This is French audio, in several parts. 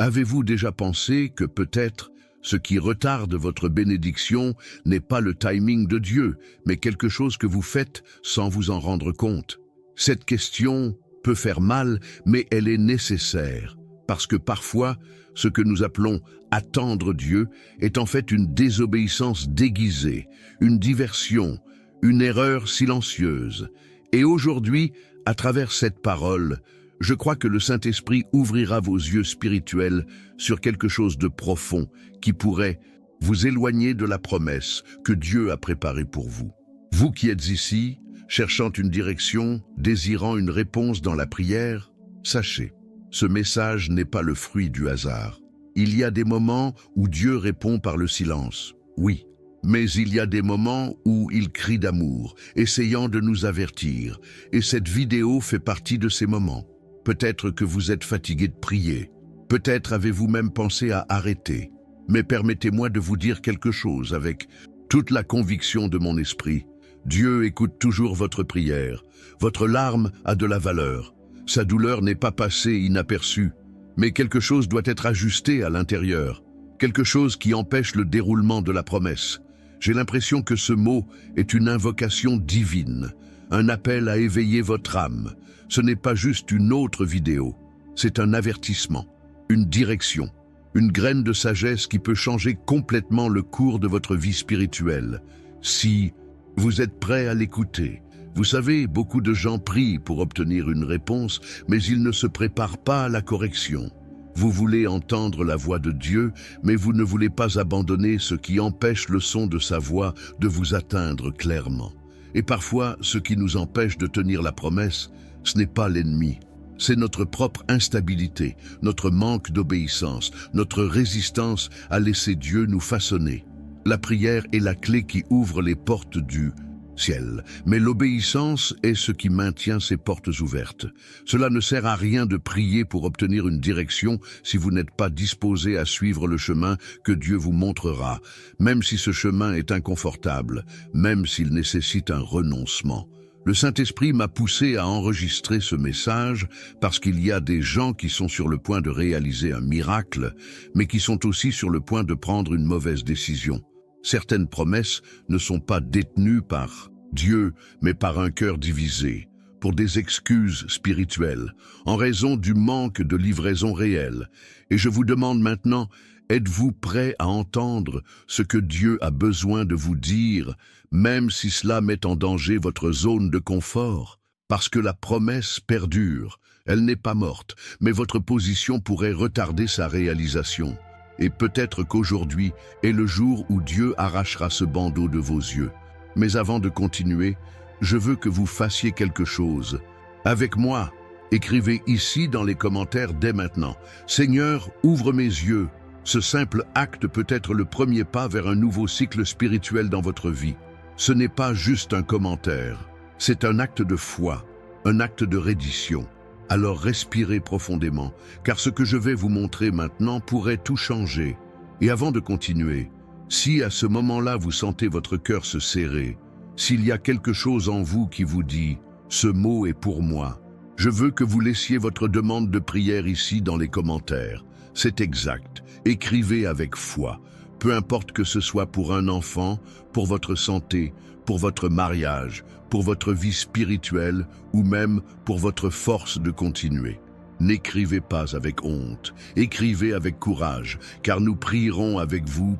Avez-vous déjà pensé que peut-être ce qui retarde votre bénédiction n'est pas le timing de Dieu, mais quelque chose que vous faites sans vous en rendre compte? Cette question peut faire mal, mais elle est nécessaire, parce que parfois, ce que nous appelons attendre Dieu est en fait une désobéissance déguisée, une diversion, une erreur silencieuse. Et aujourd'hui, à travers cette parole, je crois que le Saint-Esprit ouvrira vos yeux spirituels sur quelque chose de profond qui pourrait vous éloigner de la promesse que Dieu a préparée pour vous. Vous qui êtes ici, cherchant une direction, désirant une réponse dans la prière, sachez, ce message n'est pas le fruit du hasard. Il y a des moments où Dieu répond par le silence, oui, mais il y a des moments où il crie d'amour, essayant de nous avertir, et cette vidéo fait partie de ces moments. Peut-être que vous êtes fatigué de prier, peut-être avez-vous même pensé à arrêter, mais permettez-moi de vous dire quelque chose avec toute la conviction de mon esprit. Dieu écoute toujours votre prière, votre larme a de la valeur, sa douleur n'est pas passée inaperçue, mais quelque chose doit être ajusté à l'intérieur, quelque chose qui empêche le déroulement de la promesse. J'ai l'impression que ce mot est une invocation divine, un appel à éveiller votre âme. Ce n'est pas juste une autre vidéo, c'est un avertissement, une direction, une graine de sagesse qui peut changer complètement le cours de votre vie spirituelle. Si vous êtes prêt à l'écouter, vous savez, beaucoup de gens prient pour obtenir une réponse, mais ils ne se préparent pas à la correction. Vous voulez entendre la voix de Dieu, mais vous ne voulez pas abandonner ce qui empêche le son de sa voix de vous atteindre clairement. Et parfois, ce qui nous empêche de tenir la promesse, ce n'est pas l'ennemi. C'est notre propre instabilité, notre manque d'obéissance, notre résistance à laisser Dieu nous façonner. La prière est la clé qui ouvre les portes du ciel, mais l'obéissance est ce qui maintient ces portes ouvertes. Cela ne sert à rien de prier pour obtenir une direction si vous n'êtes pas disposé à suivre le chemin que Dieu vous montrera, même si ce chemin est inconfortable, même s'il nécessite un renoncement. Le Saint-Esprit m'a poussé à enregistrer ce message parce qu'il y a des gens qui sont sur le point de réaliser un miracle, mais qui sont aussi sur le point de prendre une mauvaise décision. Certaines promesses ne sont pas détenues par Dieu, mais par un cœur divisé, pour des excuses spirituelles, en raison du manque de livraison réelle. Et je vous demande maintenant, êtes-vous prêt à entendre ce que Dieu a besoin de vous dire, même si cela met en danger votre zone de confort? Parce que la promesse perdure, elle n'est pas morte, mais votre position pourrait retarder sa réalisation. Et peut-être qu'aujourd'hui est le jour où Dieu arrachera ce bandeau de vos yeux. Mais avant de continuer, je veux que vous fassiez quelque chose. Avec moi, écrivez ici dans les commentaires dès maintenant. Seigneur, ouvre mes yeux. Ce simple acte peut être le premier pas vers un nouveau cycle spirituel dans votre vie. Ce n'est pas juste un commentaire, c'est un acte de foi, un acte de reddition. Alors respirez profondément, car ce que je vais vous montrer maintenant pourrait tout changer. Et avant de continuer, si à ce moment-là vous sentez votre cœur se serrer, s'il y a quelque chose en vous qui vous dit « ce mot est pour moi », je veux que vous laissiez votre demande de prière ici dans les commentaires. C'est exact, écrivez avec foi. Peu importe que ce soit pour un enfant, pour votre santé, pour votre mariage, pour votre vie spirituelle ou même pour votre force de continuer. N'écrivez pas avec honte, écrivez avec courage, car nous prierons avec vous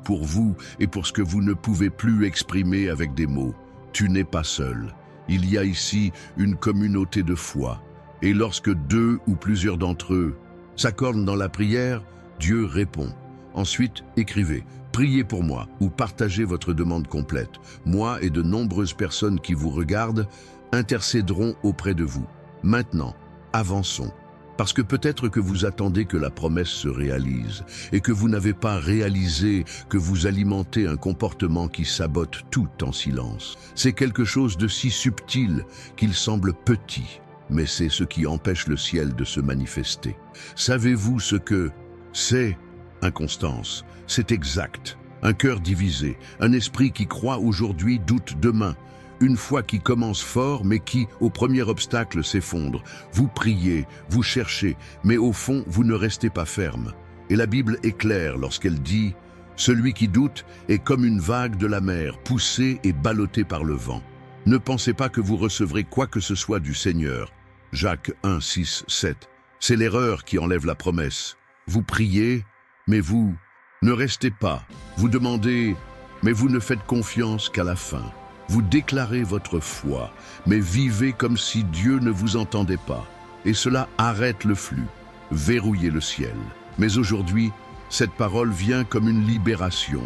et pour ce que vous ne pouvez plus exprimer avec des mots. Tu n'es pas seul. Il y a ici une communauté de foi. Et lorsque 2 ou plusieurs d'entre eux s'accordent dans la prière, Dieu répond. Ensuite, écrivez « Priez pour moi » ou partagez votre demande complète. Moi et de nombreuses personnes qui vous regardent intercéderont auprès de vous. Maintenant, avançons. Parce que peut-être que vous attendez que la promesse se réalise et que vous n'avez pas réalisé que vous alimentez un comportement qui sabote tout en silence. C'est quelque chose de si subtil qu'il semble petit, mais c'est ce qui empêche le ciel de se manifester. Savez-vous ce que c'est? Inconstance, c'est exact. Un cœur divisé, un esprit qui croit aujourd'hui doute demain. Une foi qui commence fort mais qui, au premier obstacle, s'effondre. Vous priez, vous cherchez, mais au fond, vous ne restez pas ferme. Et la Bible est claire lorsqu'elle dit « Celui qui doute est comme une vague de la mer, poussée et ballottée par le vent. Ne pensez pas que vous recevrez quoi que ce soit du Seigneur. » Jacques 1, 6, 7. C'est l'erreur qui enlève la promesse. Vous priez, mais vous ne restez pas. Vous demandez, mais vous ne faites confiance qu'à la fin. Vous déclarez votre foi, mais vivez comme si Dieu ne vous entendait pas. Et cela arrête le flux, verrouillez le ciel. Mais aujourd'hui, cette parole vient comme une libération,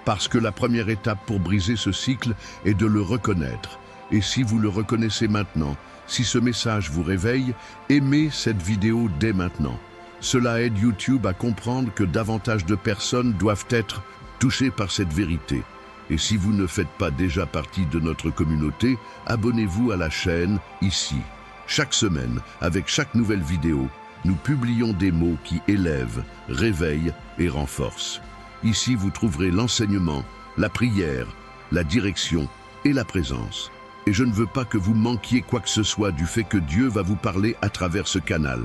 parce que la première étape pour briser ce cycle est de le reconnaître. Et si vous le reconnaissez maintenant, si ce message vous réveille, aimez cette vidéo dès maintenant. Cela aide YouTube à comprendre que davantage de personnes doivent être touchées par cette vérité. Et si vous ne faites pas déjà partie de notre communauté, abonnez-vous à la chaîne ici. Chaque semaine, avec chaque nouvelle vidéo, nous publions des mots qui élèvent, réveillent et renforcent. Ici, vous trouverez l'enseignement, la prière, la direction et la présence. Et je ne veux pas que vous manquiez quoi que ce soit du fait que Dieu va vous parler à travers ce canal.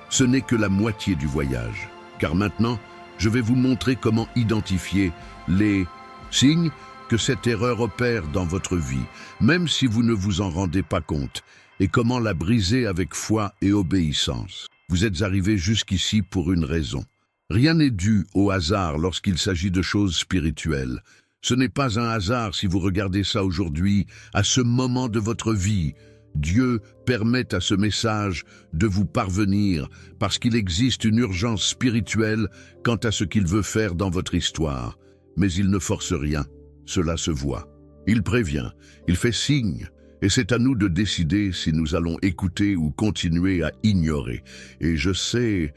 Ce n'est que la moitié du voyage. Car maintenant, je vais vous montrer comment identifier les signes que cette erreur opère dans votre vie, même si vous ne vous en rendez pas compte, et comment la briser avec foi et obéissance. Vous êtes arrivés jusqu'ici pour une raison. Rien n'est dû au hasard lorsqu'il s'agit de choses spirituelles. Ce n'est pas un hasard si vous regardez ça aujourd'hui, à ce moment de votre vie. Dieu permet à ce message de vous parvenir parce qu'il existe une urgence spirituelle quant à ce qu'il veut faire dans votre histoire. Mais il ne force rien, cela se voit. Il prévient, il fait signe, et c'est à nous de décider si nous allons écouter ou continuer à ignorer. Et je sais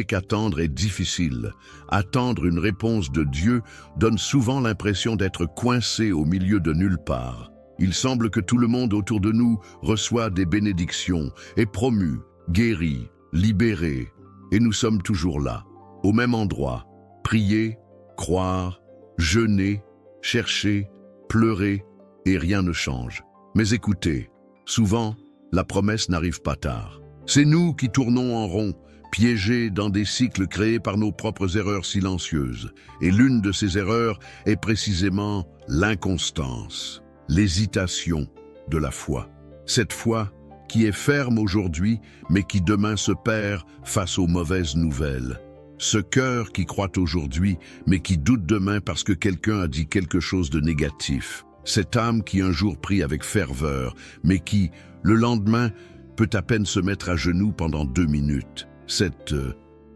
qu'attendre est difficile. Attendre une réponse de Dieu donne souvent l'impression d'être coincé au milieu de nulle part. Il semble que tout le monde autour de nous reçoit des bénédictions, est promu, guéri, libéré. Et nous sommes toujours là, au même endroit. Prier, croire, jeûner, chercher, pleurer, et rien ne change. Mais écoutez, souvent, la promesse n'arrive pas tard. C'est nous qui tournons en rond, piégés dans des cycles créés par nos propres erreurs silencieuses. Et l'une de ces erreurs est précisément l'inconstance, l'hésitation de la foi. Cette foi qui est ferme aujourd'hui, mais qui demain se perd face aux mauvaises nouvelles. Ce cœur qui croit aujourd'hui, mais qui doute demain parce que quelqu'un a dit quelque chose de négatif. Cette âme qui un jour prie avec ferveur, mais qui, le lendemain, peut à peine se mettre à genoux pendant 2 minutes. Cette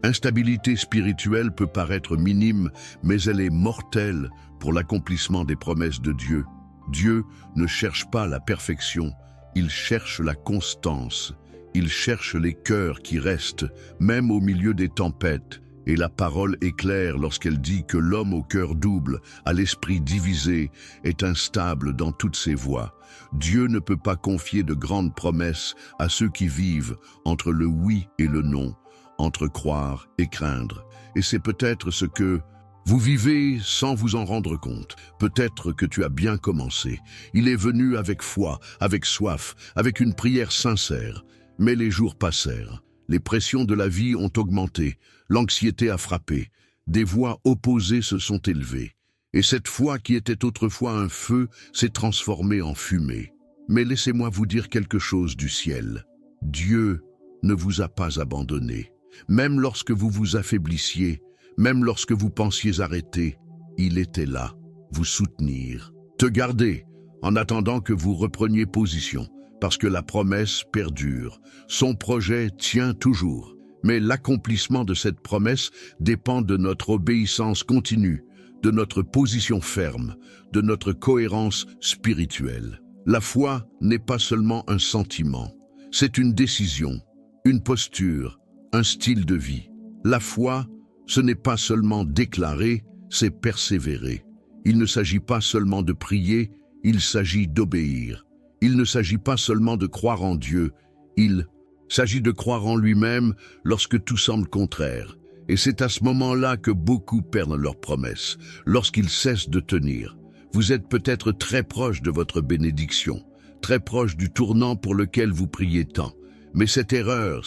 instabilité spirituelle peut paraître minime, mais elle est mortelle pour l'accomplissement des promesses de Dieu. Dieu ne cherche pas la perfection, il cherche la constance. Il cherche les cœurs qui restent, même au milieu des tempêtes. Et la parole est claire lorsqu'elle dit que l'homme au cœur double, à l'esprit divisé, est instable dans toutes ses voies. Dieu ne peut pas confier de grandes promesses à ceux qui vivent entre le oui et le non, entre croire et craindre. Et c'est peut-être ce que vous vivez sans vous en rendre compte. Peut-être que tu as bien commencé. Il est venu avec foi, avec soif, avec une prière sincère. Mais les jours passèrent. Les pressions de la vie ont augmenté. L'anxiété a frappé. Des voix opposées se sont élevées. Et cette foi qui était autrefois un feu s'est transformée en fumée. Mais laissez-moi vous dire quelque chose du ciel. Dieu ne vous a pas abandonné. Même lorsque vous vous affaiblissiez, même lorsque vous pensiez arrêter, il était là, vous soutenir, te garder, en attendant que vous repreniez position, parce que la promesse perdure. Son projet tient toujours. Mais l'accomplissement de cette promesse dépend de notre obéissance continue, de notre position ferme, de notre cohérence spirituelle. La foi n'est pas seulement un sentiment, c'est une décision, une posture, un style de vie. La foi, ce n'est pas seulement déclarer, c'est persévérer. Il ne s'agit pas seulement de prier, il s'agit d'obéir. Il ne s'agit pas seulement de croire en Dieu, il s'agit de croire en lui-même lorsque tout semble contraire. Et c'est à ce moment-là que beaucoup perdent leurs promesses, lorsqu'ils cessent de tenir. Vous êtes peut-être très proche de votre bénédiction, très proche du tournant pour lequel vous priez tant. Mais cette erreur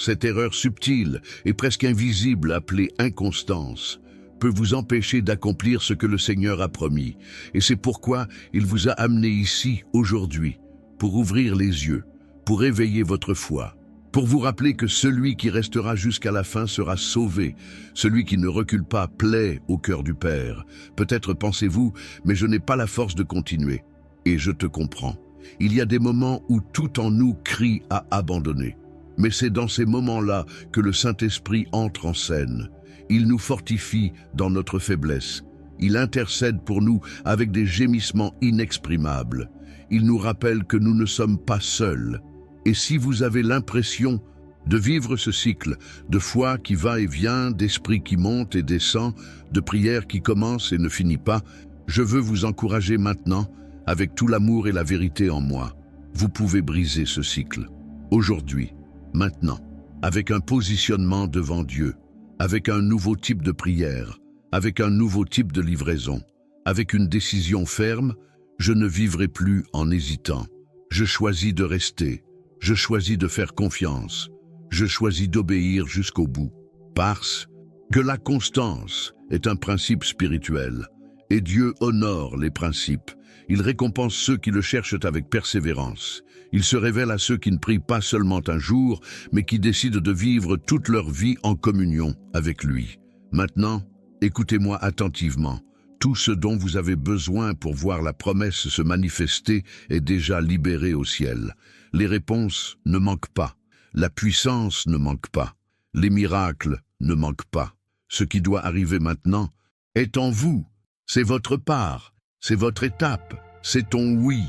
subtile et presque invisible appelée inconstance, peut vous empêcher d'accomplir ce que le Seigneur a promis. Et c'est pourquoi il vous a amené ici, aujourd'hui, pour ouvrir les yeux, pour éveiller votre foi, pour vous rappeler que celui qui restera jusqu'à la fin sera sauvé, celui qui ne recule pas plaît au cœur du Père. Peut-être pensez-vous, mais je n'ai pas la force de continuer. Et je te comprends. Il y a des moments où tout en nous crie à abandonner. Mais c'est dans ces moments-là que le Saint-Esprit entre en scène. Il nous fortifie dans notre faiblesse. Il intercède pour nous avec des gémissements inexprimables. Il nous rappelle que nous ne sommes pas seuls. Et si vous avez l'impression de vivre ce cycle de foi qui va et vient, d'esprit qui monte et descend, de prière qui commence et ne finit pas, je veux vous encourager maintenant, avec tout l'amour et la vérité en moi. Vous pouvez briser ce cycle. Aujourd'hui, maintenant, avec un positionnement devant Dieu, avec un nouveau type de prière, avec un nouveau type de livraison, avec une décision ferme, je ne vivrai plus en hésitant. Je choisis de rester, je choisis de faire confiance, je choisis d'obéir jusqu'au bout. Parce que la constance est un principe spirituel, et Dieu honore les principes. Il récompense ceux qui le cherchent avec persévérance. Il se révèle à ceux qui ne prient pas seulement un jour, mais qui décident de vivre toute leur vie en communion avec lui. Maintenant, écoutez-moi attentivement. Tout ce dont vous avez besoin pour voir la promesse se manifester est déjà libéré au ciel. Les réponses ne manquent pas. La puissance ne manque pas. Les miracles ne manquent pas. Ce qui doit arriver maintenant est en vous. C'est votre part. C'est votre étape, c'est ton oui.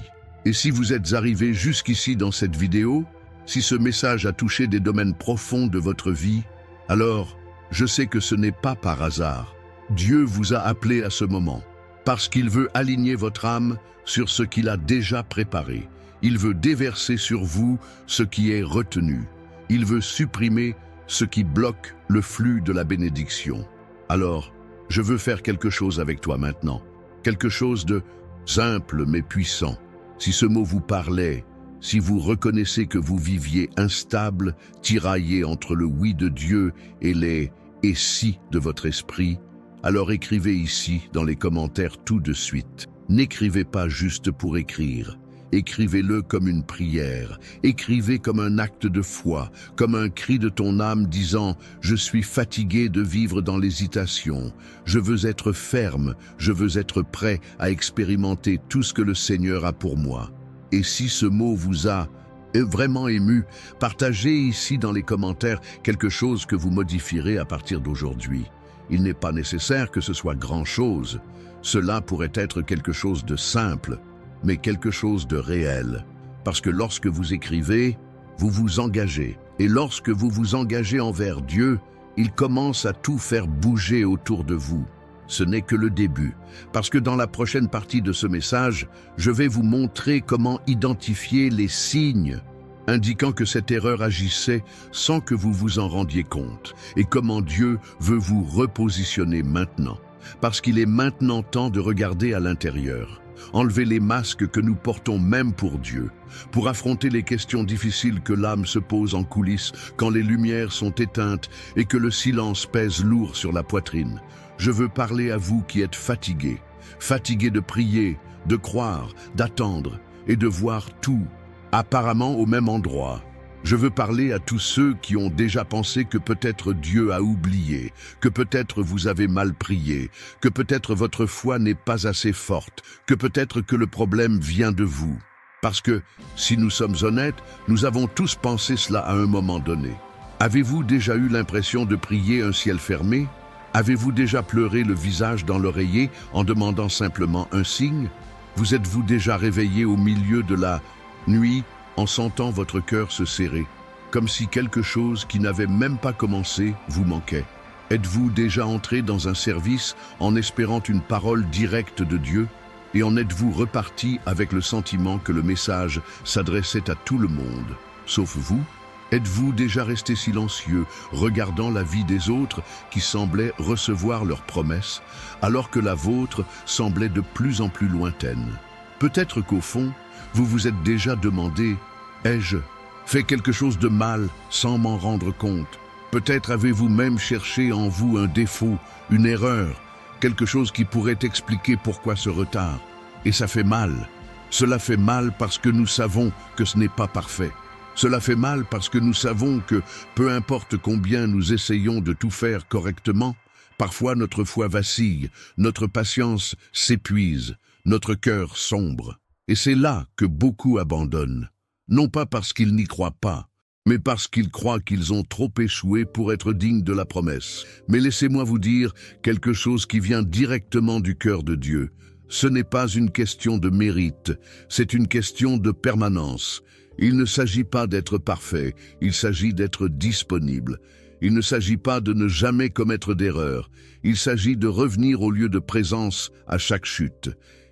Et si vous êtes arrivé jusqu'ici dans cette vidéo, si ce message a touché des domaines profonds de votre vie, alors je sais que ce n'est pas par hasard. Dieu vous a appelé à ce moment, parce qu'il veut aligner votre âme sur ce qu'il a déjà préparé. Il veut déverser sur vous ce qui est retenu. Il veut supprimer ce qui bloque le flux de la bénédiction. Alors, je veux faire quelque chose avec toi maintenant. Quelque chose de simple mais puissant. Si ce mot vous parlait, si vous reconnaissez que vous viviez instable, tiraillé entre le oui de Dieu et les « et si » de votre esprit, alors écrivez ici dans les commentaires tout de suite. N'écrivez pas juste pour écrire. Écrivez-le comme une prière, écrivez comme un acte de foi, comme un cri de ton âme disant « Je suis fatigué de vivre dans l'hésitation, je veux être ferme, je veux être prêt à expérimenter tout ce que le Seigneur a pour moi. » Et si ce mot vous a vraiment ému, partagez ici dans les commentaires quelque chose que vous modifierez à partir d'aujourd'hui. Il n'est pas nécessaire que ce soit grand-chose, cela pourrait être quelque chose de simple, mais quelque chose de réel. Parce que lorsque vous écrivez, vous vous engagez. Et lorsque vous vous engagez envers Dieu, il commence à tout faire bouger autour de vous. Ce n'est que le début. Parce que dans la prochaine partie de ce message, je vais vous montrer comment identifier les signes indiquant que cette erreur agissait sans que vous vous en rendiez compte. Et comment Dieu veut vous repositionner maintenant. Parce qu'il est maintenant temps de regarder à l'intérieur. Enlever les masques que nous portons même pour Dieu, pour affronter les questions difficiles que l'âme se pose en coulisses quand les lumières sont éteintes et que le silence pèse lourd sur la poitrine. Je veux parler à vous qui êtes fatigués, fatigués de prier, de croire, d'attendre et de voir tout, apparemment au même endroit. Je veux parler à tous ceux qui ont déjà pensé que peut-être Dieu a oublié, que peut-être vous avez mal prié, que peut-être votre foi n'est pas assez forte, que peut-être que le problème vient de vous. Parce que, si nous sommes honnêtes, nous avons tous pensé cela à un moment donné. Avez-vous déjà eu l'impression de prier un ciel fermé? Avez-vous déjà pleuré le visage dans l'oreiller en demandant simplement un signe? Vous êtes-vous déjà réveillé au milieu de la nuit en sentant votre cœur se serrer, comme si quelque chose qui n'avait même pas commencé vous manquait? Êtes-vous déjà entré dans un service en espérant une parole directe de Dieu? Et en êtes-vous reparti avec le sentiment que le message s'adressait à tout le monde, sauf vous? Êtes-vous déjà resté silencieux, regardant la vie des autres qui semblaient recevoir leurs promesses, alors que la vôtre semblait de plus en plus lointaine? Peut-être qu'au fond, vous vous êtes déjà demandé « Ai-je fait quelque chose de mal sans m'en rendre compte. Peut-être avez-vous même cherché en vous un défaut, une erreur, quelque chose qui pourrait expliquer pourquoi ce retard. Et ça fait mal. Cela fait mal parce que nous savons que ce n'est pas parfait. Cela fait mal parce que nous savons que, peu importe combien nous essayons de tout faire correctement, parfois notre foi vacille, notre patience s'épuise, notre cœur sombre. Et c'est là que beaucoup abandonnent. Non pas parce qu'ils n'y croient pas, mais parce qu'ils croient qu'ils ont trop échoué pour être dignes de la promesse. Mais laissez-moi vous dire quelque chose qui vient directement du cœur de Dieu. Ce n'est pas une question de mérite, c'est une question de permanence. Il ne s'agit pas d'être parfait, il s'agit d'être disponible. Il ne s'agit pas de ne jamais commettre d'erreur, il s'agit de revenir au lieu de présence à chaque chute.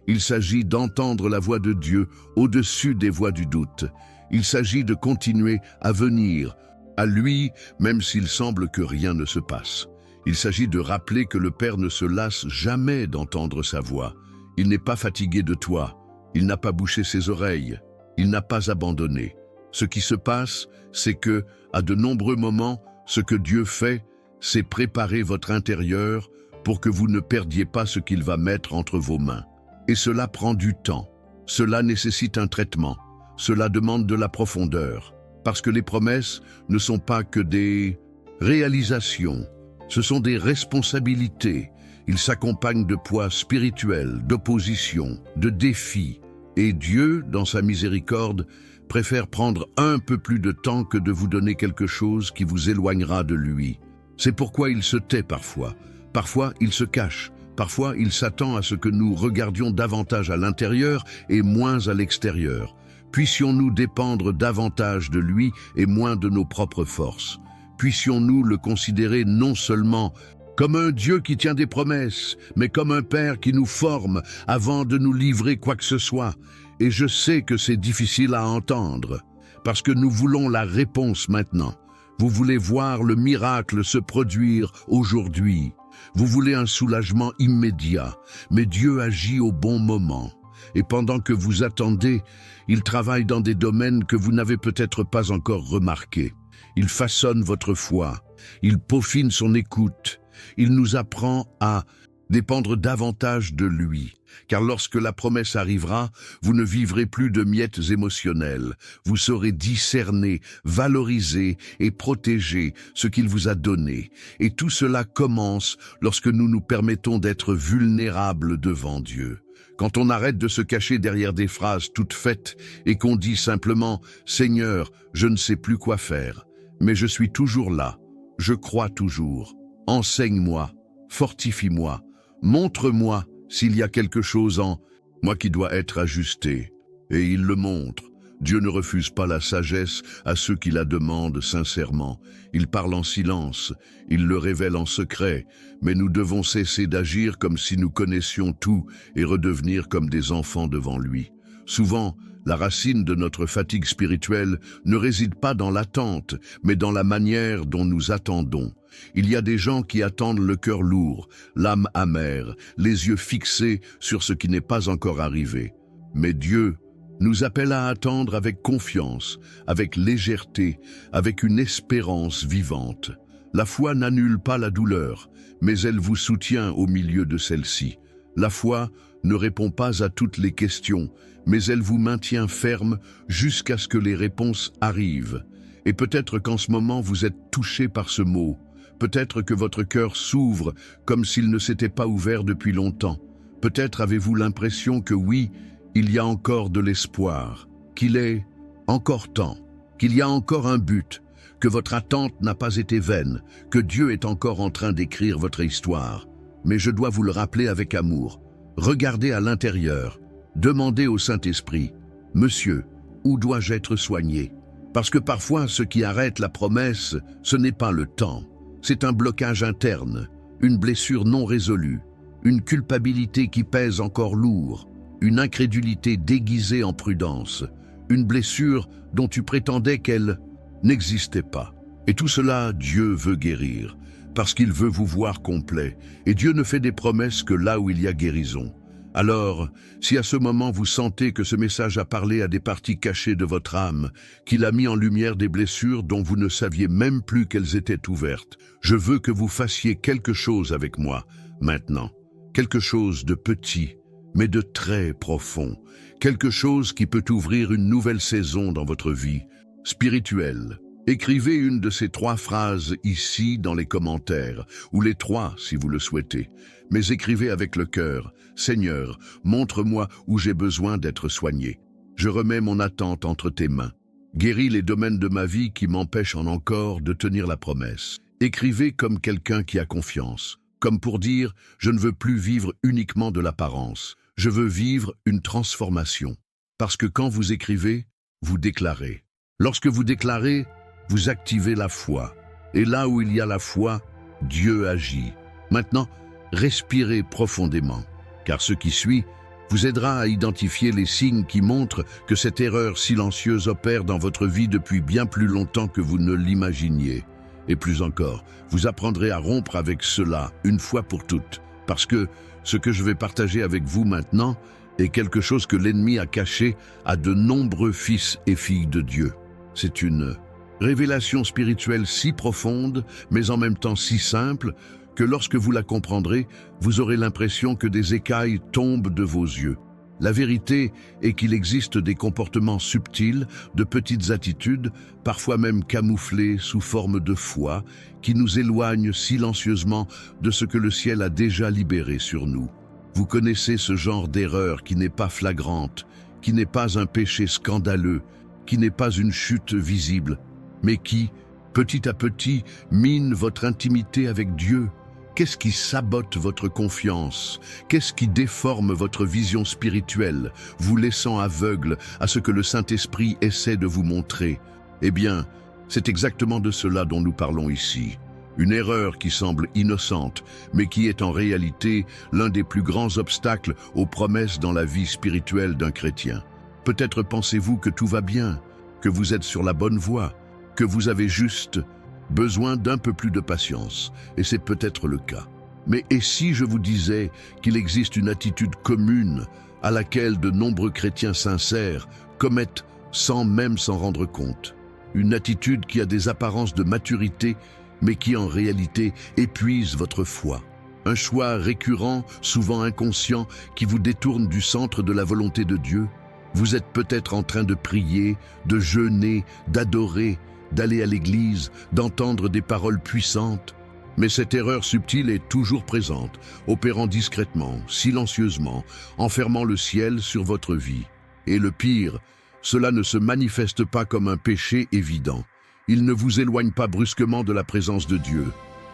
Il s'agit d'entendre la voix de Dieu au-dessus des voix du doute. Il s'agit de continuer à venir à lui, même s'il semble que rien ne se passe. Il s'agit de rappeler que le Père ne se lasse jamais d'entendre sa voix. Il n'est pas fatigué de toi, il n'a pas bouché ses oreilles, il n'a pas abandonné. Ce qui se passe, c'est que, à de nombreux moments, ce que Dieu fait, c'est préparer votre intérieur pour que vous ne perdiez pas ce qu'il va mettre entre vos mains. Et cela prend du temps, cela nécessite un traitement, cela demande de la profondeur, parce que les promesses ne sont pas que des réalisations, ce sont des responsabilités. Ils s'accompagnent de poids spirituels, d'opposition, de défis. Et Dieu, dans sa miséricorde, préfère prendre un peu plus de temps que de vous donner quelque chose qui vous éloignera de lui. C'est pourquoi il se tait parfois. Parfois, il se cache. Parfois, il s'attend à ce que nous regardions davantage à l'intérieur et moins à l'extérieur. Puissions-nous dépendre davantage de lui et moins de nos propres forces. Puissions-nous le considérer non seulement comme un Dieu qui tient des promesses, mais comme un Père qui nous forme avant de nous livrer quoi que ce soit. Et je sais que c'est difficile à entendre, parce que nous voulons la réponse maintenant. Vous voulez voir le miracle se produire aujourd'hui. Vous voulez un soulagement immédiat, mais Dieu agit au bon moment. Et pendant que vous attendez, il travaille dans des domaines que vous n'avez peut-être pas encore remarqués. Il façonne votre foi, il peaufine son écoute. Il nous apprend à dépendre davantage de lui, car lorsque la promesse arrivera, vous ne vivrez plus de miettes émotionnelles. Vous saurez discerner, valoriser et protéger ce qu'il vous a donné. Et tout cela commence lorsque nous nous permettons d'être vulnérables devant Dieu. Quand on arrête de se cacher derrière des phrases toutes faites et qu'on dit simplement « Seigneur, je ne sais plus quoi faire, mais je suis toujours là, je crois toujours. » Enseigne-moi, fortifie-moi, montre-moi s'il y a quelque chose en moi qui doit être ajusté. Et il le montre. Dieu ne refuse pas la sagesse à ceux qui la demandent sincèrement. Il parle en silence, il le révèle en secret, mais nous devons cesser d'agir comme si nous connaissions tout et redevenir comme des enfants devant lui. Souvent, la racine de notre fatigue spirituelle ne réside pas dans l'attente, mais dans la manière dont nous attendons. Il y a des gens qui attendent le cœur lourd, l'âme amère, les yeux fixés sur ce qui n'est pas encore arrivé. Mais Dieu nous appelle à attendre avec confiance, avec légèreté, avec une espérance vivante. La foi n'annule pas la douleur, mais elle vous soutient au milieu de celle-ci. La foi ne répond pas à toutes les questions, mais elle vous maintient ferme jusqu'à ce que les réponses arrivent. Et peut-être qu'en ce moment vous êtes touché par ce mot. Peut-être que votre cœur s'ouvre comme s'il ne s'était pas ouvert depuis longtemps. Peut-être avez-vous l'impression que oui, il y a encore de l'espoir, qu'il est encore temps, qu'il y a encore un but, que votre attente n'a pas été vaine, que Dieu est encore en train d'écrire votre histoire. Mais je dois vous le rappeler avec amour. Regardez à l'intérieur, demandez au Saint-Esprit, « Monsieur, où dois-je être soigné ?» Parce que parfois, ce qui arrête la promesse, ce n'est pas le temps. C'est un blocage interne, une blessure non résolue, une culpabilité qui pèse encore lourd, une incrédulité déguisée en prudence, une blessure dont tu prétendais qu'elle n'existait pas. Et tout cela, Dieu veut guérir, parce qu'il veut vous voir complet. Et Dieu ne fait des promesses que là où il y a guérison. Alors, si à ce moment vous sentez que ce message a parlé à des parties cachées de votre âme, qu'il a mis en lumière des blessures dont vous ne saviez même plus qu'elles étaient ouvertes, je veux que vous fassiez quelque chose avec moi, maintenant. Quelque chose de petit, mais de très profond. Quelque chose qui peut ouvrir une nouvelle saison dans votre vie spirituelle. Écrivez une de ces 3 phrases ici dans les commentaires, ou les 3 si vous le souhaitez. Mais écrivez avec le cœur: Seigneur, montre-moi où j'ai besoin d'être soigné. Je remets mon attente entre tes mains. Guéris les domaines de ma vie qui m'empêchent encore de tenir la promesse. Écrivez comme quelqu'un qui a confiance, comme pour dire: je ne veux plus vivre uniquement de l'apparence. Je veux vivre une transformation. Parce que quand vous écrivez, vous déclarez. Lorsque vous déclarez, vous activez la foi. Et là où il y a la foi, Dieu agit. Maintenant, respirez profondément, car ce qui suit vous aidera à identifier les signes qui montrent que cette erreur silencieuse opère dans votre vie depuis bien plus longtemps que vous ne l'imaginiez. Et plus encore, vous apprendrez à rompre avec cela une fois pour toutes, parce que ce que je vais partager avec vous maintenant est quelque chose que l'ennemi a caché à de nombreux fils et filles de Dieu. C'est une révélation spirituelle si profonde, mais en même temps si simple, que lorsque vous la comprendrez, vous aurez l'impression que des écailles tombent de vos yeux. La vérité est qu'il existe des comportements subtils, de petites attitudes, parfois même camouflées sous forme de foi, qui nous éloignent silencieusement de ce que le ciel a déjà libéré sur nous. Vous connaissez ce genre d'erreur qui n'est pas flagrante, qui n'est pas un péché scandaleux, qui n'est pas une chute visible, mais qui, petit à petit, mine votre intimité avec Dieu. Qu'est-ce qui sabote votre confiance? Qu'est-ce qui déforme votre vision spirituelle, vous laissant aveugle à ce que le Saint-Esprit essaie de vous montrer? Eh bien, c'est exactement de cela dont nous parlons ici. Une erreur qui semble innocente, mais qui est en réalité l'un des plus grands obstacles aux promesses dans la vie spirituelle d'un chrétien. Peut-être pensez-vous que tout va bien, que vous êtes sur la bonne voie, que vous avez juste besoin d'un peu plus de patience, et c'est peut-être le cas. Mais et si je vous disais qu'il existe une attitude commune à laquelle de nombreux chrétiens sincères commettent sans même s'en rendre compte? Une attitude qui a des apparences de maturité, mais qui en réalité épuise votre foi. Un choix récurrent, souvent inconscient, qui vous détourne du centre de la volonté de Dieu. Vous êtes peut-être en train de prier, de jeûner, d'adorer, d'aller à l'église, d'entendre des paroles puissantes. Mais cette erreur subtile est toujours présente, opérant discrètement, silencieusement, enfermant le ciel sur votre vie. Et le pire, cela ne se manifeste pas comme un péché évident. Il ne vous éloigne pas brusquement de la présence de Dieu.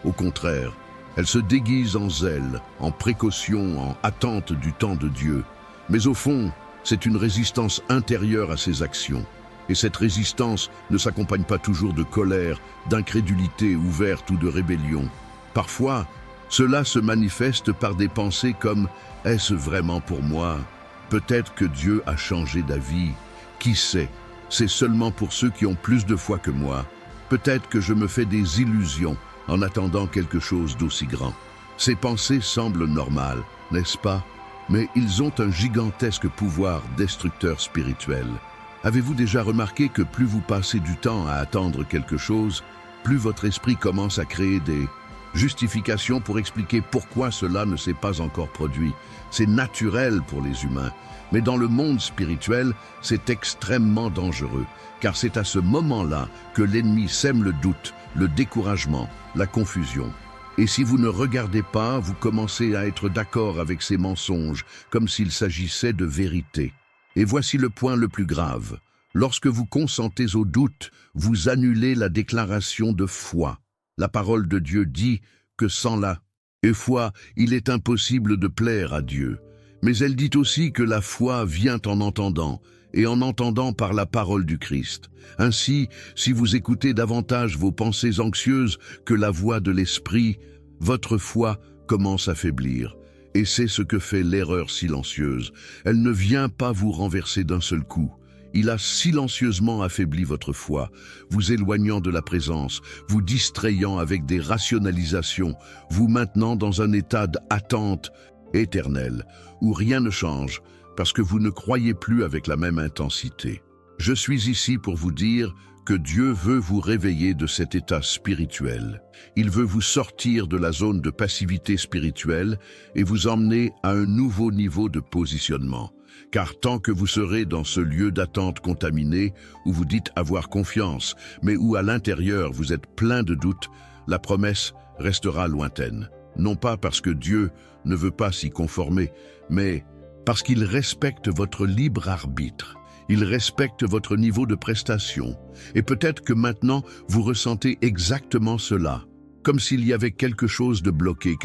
Au contraire, elle se déguise en zèle, en précaution, en attente du temps de Dieu. Mais au fond, c'est une résistance intérieure à ses actions. Et cette résistance ne s'accompagne pas toujours de colère, d'incrédulité ouverte ou de rébellion. Parfois, cela se manifeste par des pensées comme « Est-ce vraiment pour moi? Peut-être que Dieu a changé d'avis. Qui sait? C'est seulement pour ceux qui ont plus de foi que moi. Peut-être que je me fais des illusions en attendant quelque chose d'aussi grand. » Ces pensées semblent normales, n'est-ce pas? Mais ils ont un gigantesque pouvoir destructeur spirituel. Avez-vous déjà remarqué que plus vous passez du temps à attendre quelque chose, plus votre esprit commence à créer des justifications pour expliquer pourquoi cela ne s'est pas encore produit? C'est naturel pour les humains, mais dans le monde spirituel, c'est extrêmement dangereux, car c'est à ce moment-là que l'ennemi sème le doute, le découragement, la confusion. Et si vous ne regardez pas, vous commencez à être d'accord avec ces mensonges, comme s'il s'agissait de vérité. Et voici le point le plus grave. Lorsque vous consentez au doute, vous annulez la déclaration de foi. La parole de Dieu dit que sans la foi, il est impossible de plaire à Dieu. Mais elle dit aussi que la foi vient en entendant, et en entendant par la parole du Christ. Ainsi, si vous écoutez davantage vos pensées anxieuses que la voix de l'Esprit, votre foi commence à faiblir. Et c'est ce que fait l'erreur silencieuse. Elle ne vient pas vous renverser d'un seul coup. Il a silencieusement affaibli votre foi, vous éloignant de la présence, vous distrayant avec des rationalisations, vous maintenant dans un état d'attente éternel, où rien ne change, parce que vous ne croyez plus avec la même intensité. Je suis ici pour vous dire que Dieu veut vous réveiller de cet état spirituel. Il veut vous sortir de la zone de passivité spirituelle et vous emmener à un nouveau niveau de positionnement. Car tant que vous serez dans ce lieu d'attente contaminé, où vous dites avoir confiance, mais où à l'intérieur vous êtes plein de doutes, la promesse restera lointaine. Non pas parce que Dieu ne veut pas s'y conformer, mais parce qu'il respecte votre libre arbitre. Il respecte votre niveau de prestation. Et peut-être que maintenant, vous ressentez exactement cela. Comme s'il y avait quelque chose de bloqué,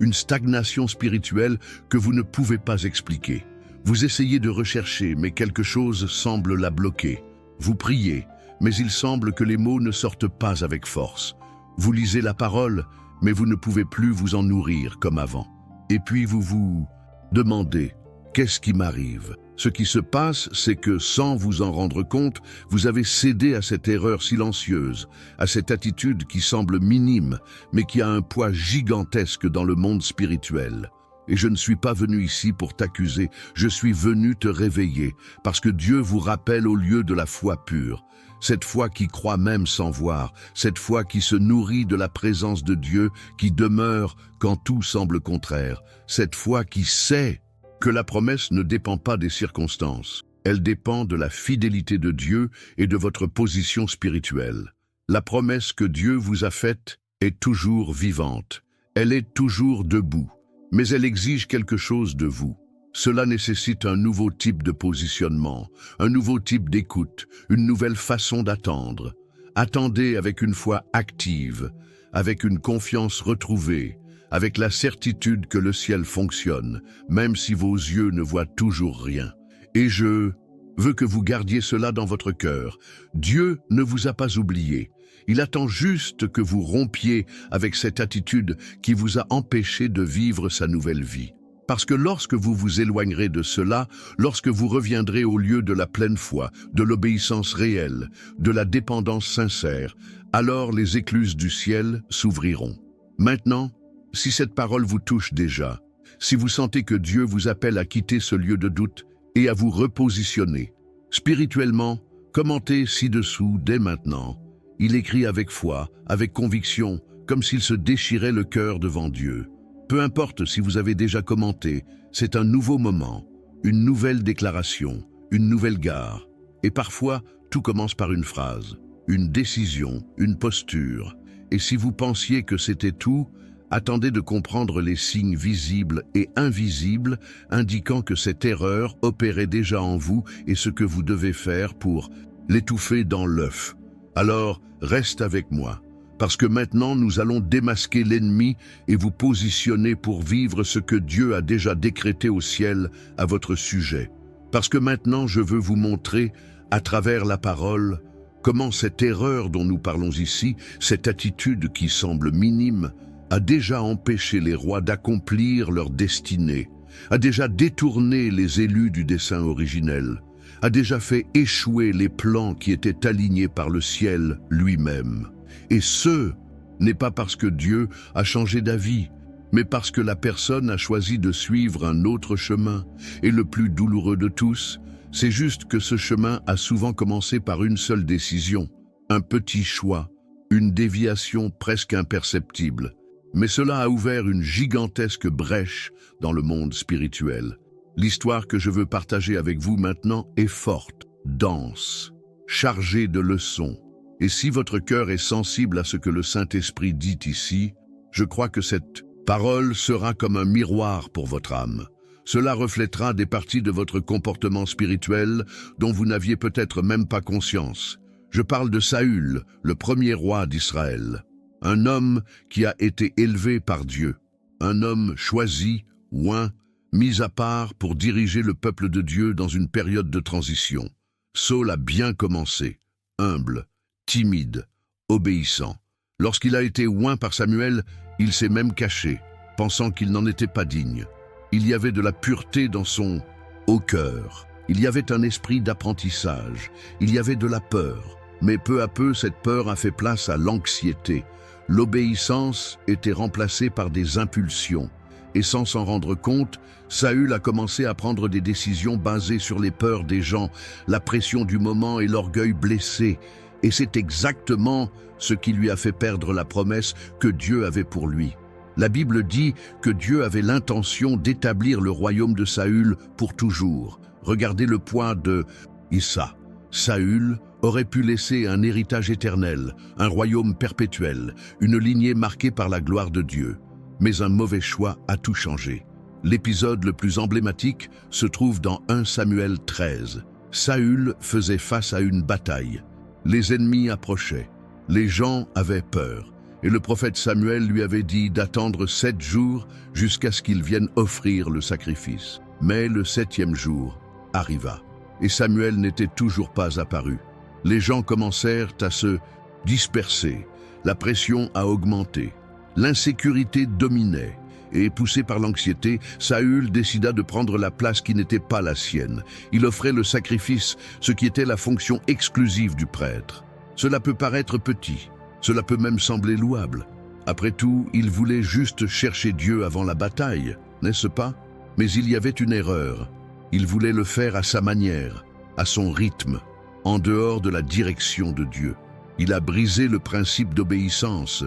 une stagnation spirituelle que vous ne pouvez pas expliquer. Vous essayez de rechercher, mais quelque chose semble la bloquer. Vous priez, mais il semble que les mots ne sortent pas avec force. Vous lisez la parole, mais vous ne pouvez plus vous en nourrir comme avant. Et puis vous vous demandez, qu'est-ce qui m'arrive ? Ce qui se passe, c'est que, sans vous en rendre compte, vous avez cédé à cette erreur silencieuse, à cette attitude qui semble minime, mais qui a un poids gigantesque dans le monde spirituel. Et je ne suis pas venu ici pour t'accuser, je suis venu te réveiller, parce que Dieu vous rappelle au lieu de la foi pure. Cette foi qui croit même sans voir, cette foi qui se nourrit de la présence de Dieu, qui demeure quand tout semble contraire, cette foi qui sait que la promesse ne dépend pas des circonstances. Elle dépend de la fidélité de Dieu et de votre position spirituelle. La promesse que Dieu vous a faite est toujours vivante. Elle est toujours debout. Mais elle exige quelque chose de vous. Cela nécessite un nouveau type de positionnement, un nouveau type d'écoute, une nouvelle façon d'attendre. Attendez avec une foi active, avec une confiance retrouvée, avec la certitude que le ciel fonctionne, même si vos yeux ne voient toujours rien. Et je veux que vous gardiez cela dans votre cœur. Dieu ne vous a pas oublié. Il attend juste que vous rompiez avec cette attitude qui vous a empêché de vivre sa nouvelle vie. Parce que lorsque vous vous éloignerez de cela, lorsque vous reviendrez au lieu de la pleine foi, de l'obéissance réelle, de la dépendance sincère, alors les écluses du ciel s'ouvriront. Maintenant, si cette parole vous touche déjà, si vous sentez que Dieu vous appelle à quitter ce lieu de doute et à vous repositionner, spirituellement, commentez ci-dessous dès maintenant. Il écrit avec foi, avec conviction, comme s'il se déchirait le cœur devant Dieu. Peu importe si vous avez déjà commenté, c'est un nouveau moment, une nouvelle déclaration, une nouvelle gare. Et parfois, tout commence par une phrase, une décision, une posture. Et si vous pensiez que c'était tout, attendez de comprendre les signes visibles et invisibles indiquant que cette erreur opérait déjà en vous et ce que vous devez faire pour l'étouffer dans l'œuf. Alors, reste avec moi, parce que maintenant nous allons démasquer l'ennemi et vous positionner pour vivre ce que Dieu a déjà décrété au ciel à votre sujet. Parce que maintenant je veux vous montrer, à travers la parole, comment cette erreur dont nous parlons ici, cette attitude qui semble minime, a déjà empêché les rois d'accomplir leur destinée, a déjà détourné les élus du dessein originel, a déjà fait échouer les plans qui étaient alignés par le ciel lui-même. Et ce n'est pas parce que Dieu a changé d'avis, mais parce que la personne a choisi de suivre un autre chemin. Et le plus douloureux de tous, c'est juste que ce chemin a souvent commencé par une seule décision, un petit choix, une déviation presque imperceptible. Mais cela a ouvert une gigantesque brèche dans le monde spirituel. L'histoire que je veux partager avec vous maintenant est forte, dense, chargée de leçons. Et si votre cœur est sensible à ce que le Saint-Esprit dit ici, je crois que cette parole sera comme un miroir pour votre âme. Cela reflètera des parties de votre comportement spirituel dont vous n'aviez peut-être même pas conscience. Je parle de Saül, le premier roi d'Israël. Un homme qui a été élevé par Dieu, un homme choisi, oint, mis à part pour diriger le peuple de Dieu dans une période de transition. Saül a bien commencé, humble, timide, obéissant. Lorsqu'il a été oint par Samuel, il s'est même caché, pensant qu'il n'en était pas digne. Il y avait de la pureté dans son haut cœur. Il y avait un esprit d'apprentissage. Il y avait de la peur. Mais peu à peu, cette peur a fait place à l'anxiété. L'obéissance était remplacée par des impulsions, et sans s'en rendre compte, Saül a commencé à prendre des décisions basées sur les peurs des gens, la pression du moment et l'orgueil blessé. Et c'est exactement ce qui lui a fait perdre la promesse que Dieu avait pour lui. La Bible dit que Dieu avait l'intention d'établir le royaume de Saül pour toujours. Regardez le point de Issa. Saül aurait pu laisser un héritage éternel, un royaume perpétuel, une lignée marquée par la gloire de Dieu. Mais un mauvais choix a tout changé. L'épisode le plus emblématique se trouve dans 1 Samuel 13. Saül faisait face à une bataille. Les ennemis approchaient. Les gens avaient peur. Et le prophète Samuel lui avait dit d'attendre 7 jours jusqu'à ce qu'il vienne offrir le sacrifice. Mais le 7e jour arriva. Et Samuel n'était toujours pas apparu. Les gens commencèrent à se disperser. La pression a augmenté. L'insécurité dominait. Et poussé par l'anxiété, Saül décida de prendre la place qui n'était pas la sienne. Il offrait le sacrifice, ce qui était la fonction exclusive du prêtre. Cela peut paraître petit, cela peut même sembler louable. Après tout, il voulait juste chercher Dieu avant la bataille, n'est-ce pas? Mais il y avait une erreur. Il voulait le faire à sa manière, à son rythme, en dehors de la direction de Dieu. Il a brisé le principe d'obéissance,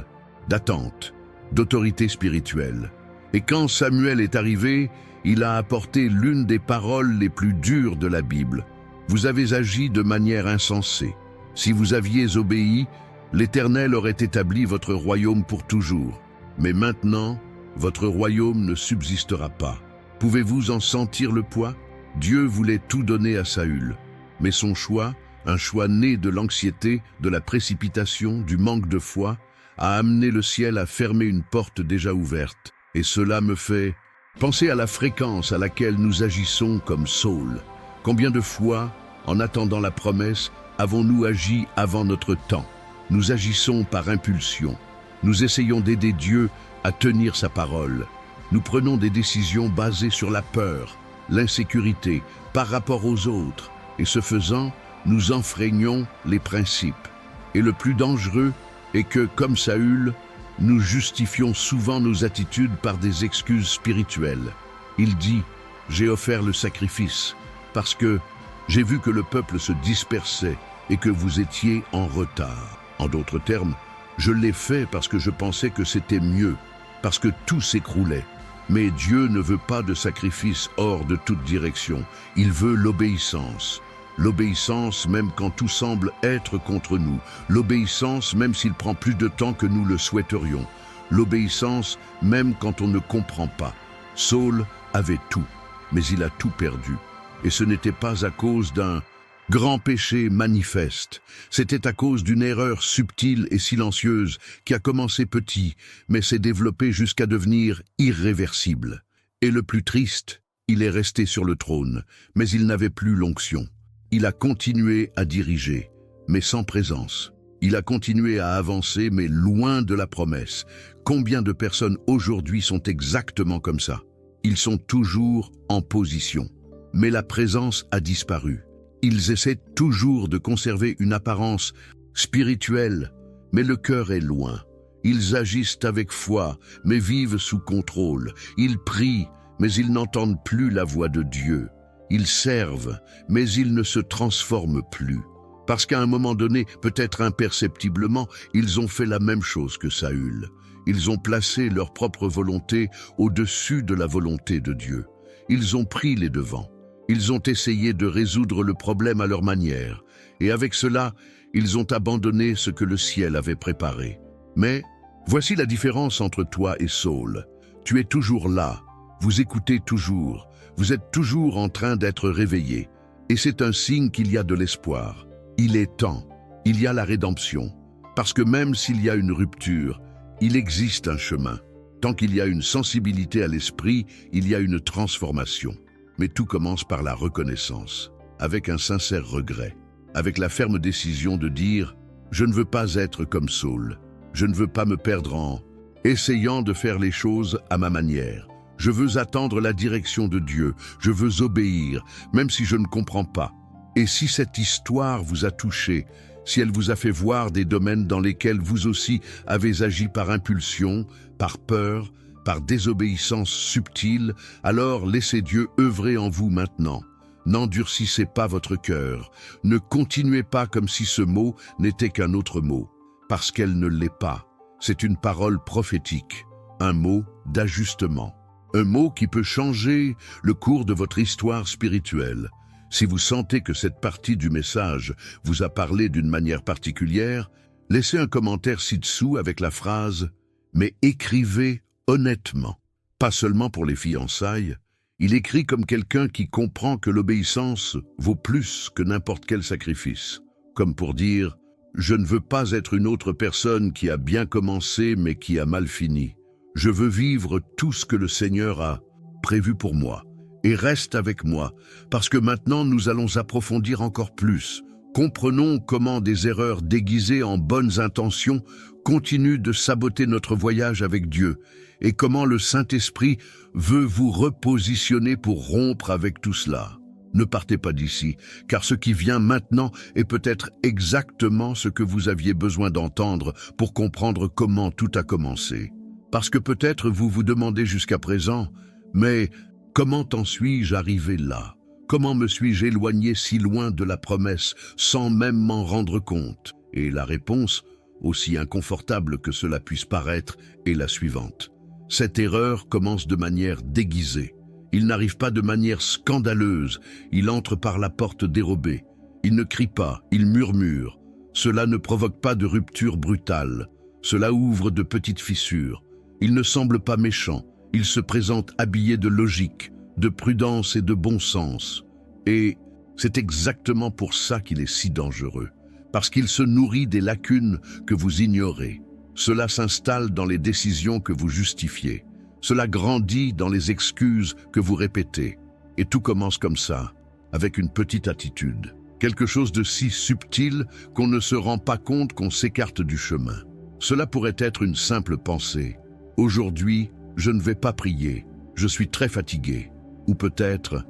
d'attente, d'autorité spirituelle. Et quand Samuel est arrivé, il a apporté l'une des paroles les plus dures de la Bible. Vous avez agi de manière insensée. Si vous aviez obéi, l'Éternel aurait établi votre royaume pour toujours. Mais maintenant, votre royaume ne subsistera pas. Pouvez-vous en sentir le poids? Dieu voulait tout donner à Saül. Mais son choix, un choix né de l'anxiété, de la précipitation, du manque de foi, a amené le ciel à fermer une porte déjà ouverte. Et cela me fait penser à la fréquence à laquelle nous agissons comme Saül. Combien de fois, en attendant la promesse, avons-nous agi avant notre temps? Nous agissons par impulsion. Nous essayons d'aider Dieu à tenir sa parole. Nous prenons des décisions basées sur la peur, l'insécurité, par rapport aux autres. Et ce faisant, nous enfreignons les principes. Et le plus dangereux est que, comme Saül, nous justifions souvent nos attitudes par des excuses spirituelles. Il dit « J'ai offert le sacrifice parce que j'ai vu que le peuple se dispersait et que vous étiez en retard. » En d'autres termes, je l'ai fait parce que je pensais que c'était mieux, parce que tout s'écroulait. Mais Dieu ne veut pas de sacrifice hors de toute direction. Il veut l'obéissance. L'obéissance même quand tout semble être contre nous. L'obéissance même s'il prend plus de temps que nous le souhaiterions. L'obéissance même quand on ne comprend pas. Saül avait tout, mais il a tout perdu. Et ce n'était pas à cause d'un grand péché manifeste. C'était à cause d'une erreur subtile et silencieuse qui a commencé petit, mais s'est développée jusqu'à devenir irréversible. Et le plus triste, il est resté sur le trône, mais il n'avait plus l'onction. Il a continué à diriger, mais sans présence. Il a continué à avancer, mais loin de la promesse. Combien de personnes aujourd'hui sont exactement comme ça? Ils sont toujours en position, mais la présence a disparu. Ils essaient toujours de conserver une apparence spirituelle, mais le cœur est loin. Ils agissent avec foi, mais vivent sous contrôle. Ils prient, mais ils n'entendent plus la voix de Dieu. Ils servent, mais ils ne se transforment plus. Parce qu'à un moment donné, peut-être imperceptiblement, ils ont fait la même chose que Saül. Ils ont placé leur propre volonté au-dessus de la volonté de Dieu. Ils ont pris les devants. Ils ont essayé de résoudre le problème à leur manière. Et avec cela, ils ont abandonné ce que le ciel avait préparé. Mais voici la différence entre toi et Saül. Tu es toujours là. Vous écoutez toujours. Vous êtes toujours en train d'être réveillé. Et c'est un signe qu'il y a de l'espoir. Il est temps. Il y a la rédemption. Parce que même s'il y a une rupture, il existe un chemin. Tant qu'il y a une sensibilité à l'esprit, il y a une transformation. Mais tout commence par la reconnaissance, avec un sincère regret, avec la ferme décision de dire « Je ne veux pas être comme Saül. Je ne veux pas me perdre en essayant de faire les choses à ma manière. Je veux attendre la direction de Dieu. Je veux obéir, même si je ne comprends pas. » Et si cette histoire vous a touché, si elle vous a fait voir des domaines dans lesquels vous aussi avez agi par impulsion, par peur, par désobéissance subtile, alors laissez Dieu œuvrer en vous maintenant. N'endurcissez pas votre cœur. Ne continuez pas comme si ce mot n'était qu'un autre mot, parce qu'elle ne l'est pas. C'est une parole prophétique, un mot d'ajustement. Un mot qui peut changer le cours de votre histoire spirituelle. Si vous sentez que cette partie du message vous a parlé d'une manière particulière, laissez un commentaire ci-dessous avec la phrase « Mais écrivez honnêtement ». Pas seulement pour les fiançailles, il écrit comme quelqu'un qui comprend que l'obéissance vaut plus que n'importe quel sacrifice. Comme pour dire « Je ne veux pas être une autre personne qui a bien commencé mais qui a mal fini. Je veux vivre tout ce que le Seigneur a prévu pour moi. Et reste avec moi, parce que maintenant nous allons approfondir encore plus. Comprenons comment des erreurs déguisées en bonnes intentions continuent de saboter notre voyage avec Dieu, et comment le Saint-Esprit veut vous repositionner pour rompre avec tout cela. Ne partez pas d'ici, car ce qui vient maintenant est peut-être exactement ce que vous aviez besoin d'entendre pour comprendre comment tout a commencé. Parce que peut-être vous vous demandez jusqu'à présent, mais comment en suis-je arrivé là? Comment me suis-je éloigné si loin de la promesse sans même m'en rendre compte? Et la réponse, aussi inconfortable que cela puisse paraître, est la suivante. Cette erreur commence de manière déguisée. Il n'arrive pas de manière scandaleuse, il entre par la porte dérobée. Il ne crie pas, il murmure. Cela ne provoque pas de rupture brutale. Cela ouvre de petites fissures. Il ne semble pas méchant, il se présente habillé de logique, de prudence et de bon sens. Et c'est exactement pour ça qu'il est si dangereux, parce qu'il se nourrit des lacunes que vous ignorez. Cela s'installe dans les décisions que vous justifiez. Cela grandit dans les excuses que vous répétez. Et tout commence comme ça, avec une petite attitude. Quelque chose de si subtil qu'on ne se rend pas compte qu'on s'écarte du chemin. Cela pourrait être une simple pensée. Aujourd'hui, je ne vais pas prier, je suis très fatigué. Ou peut-être,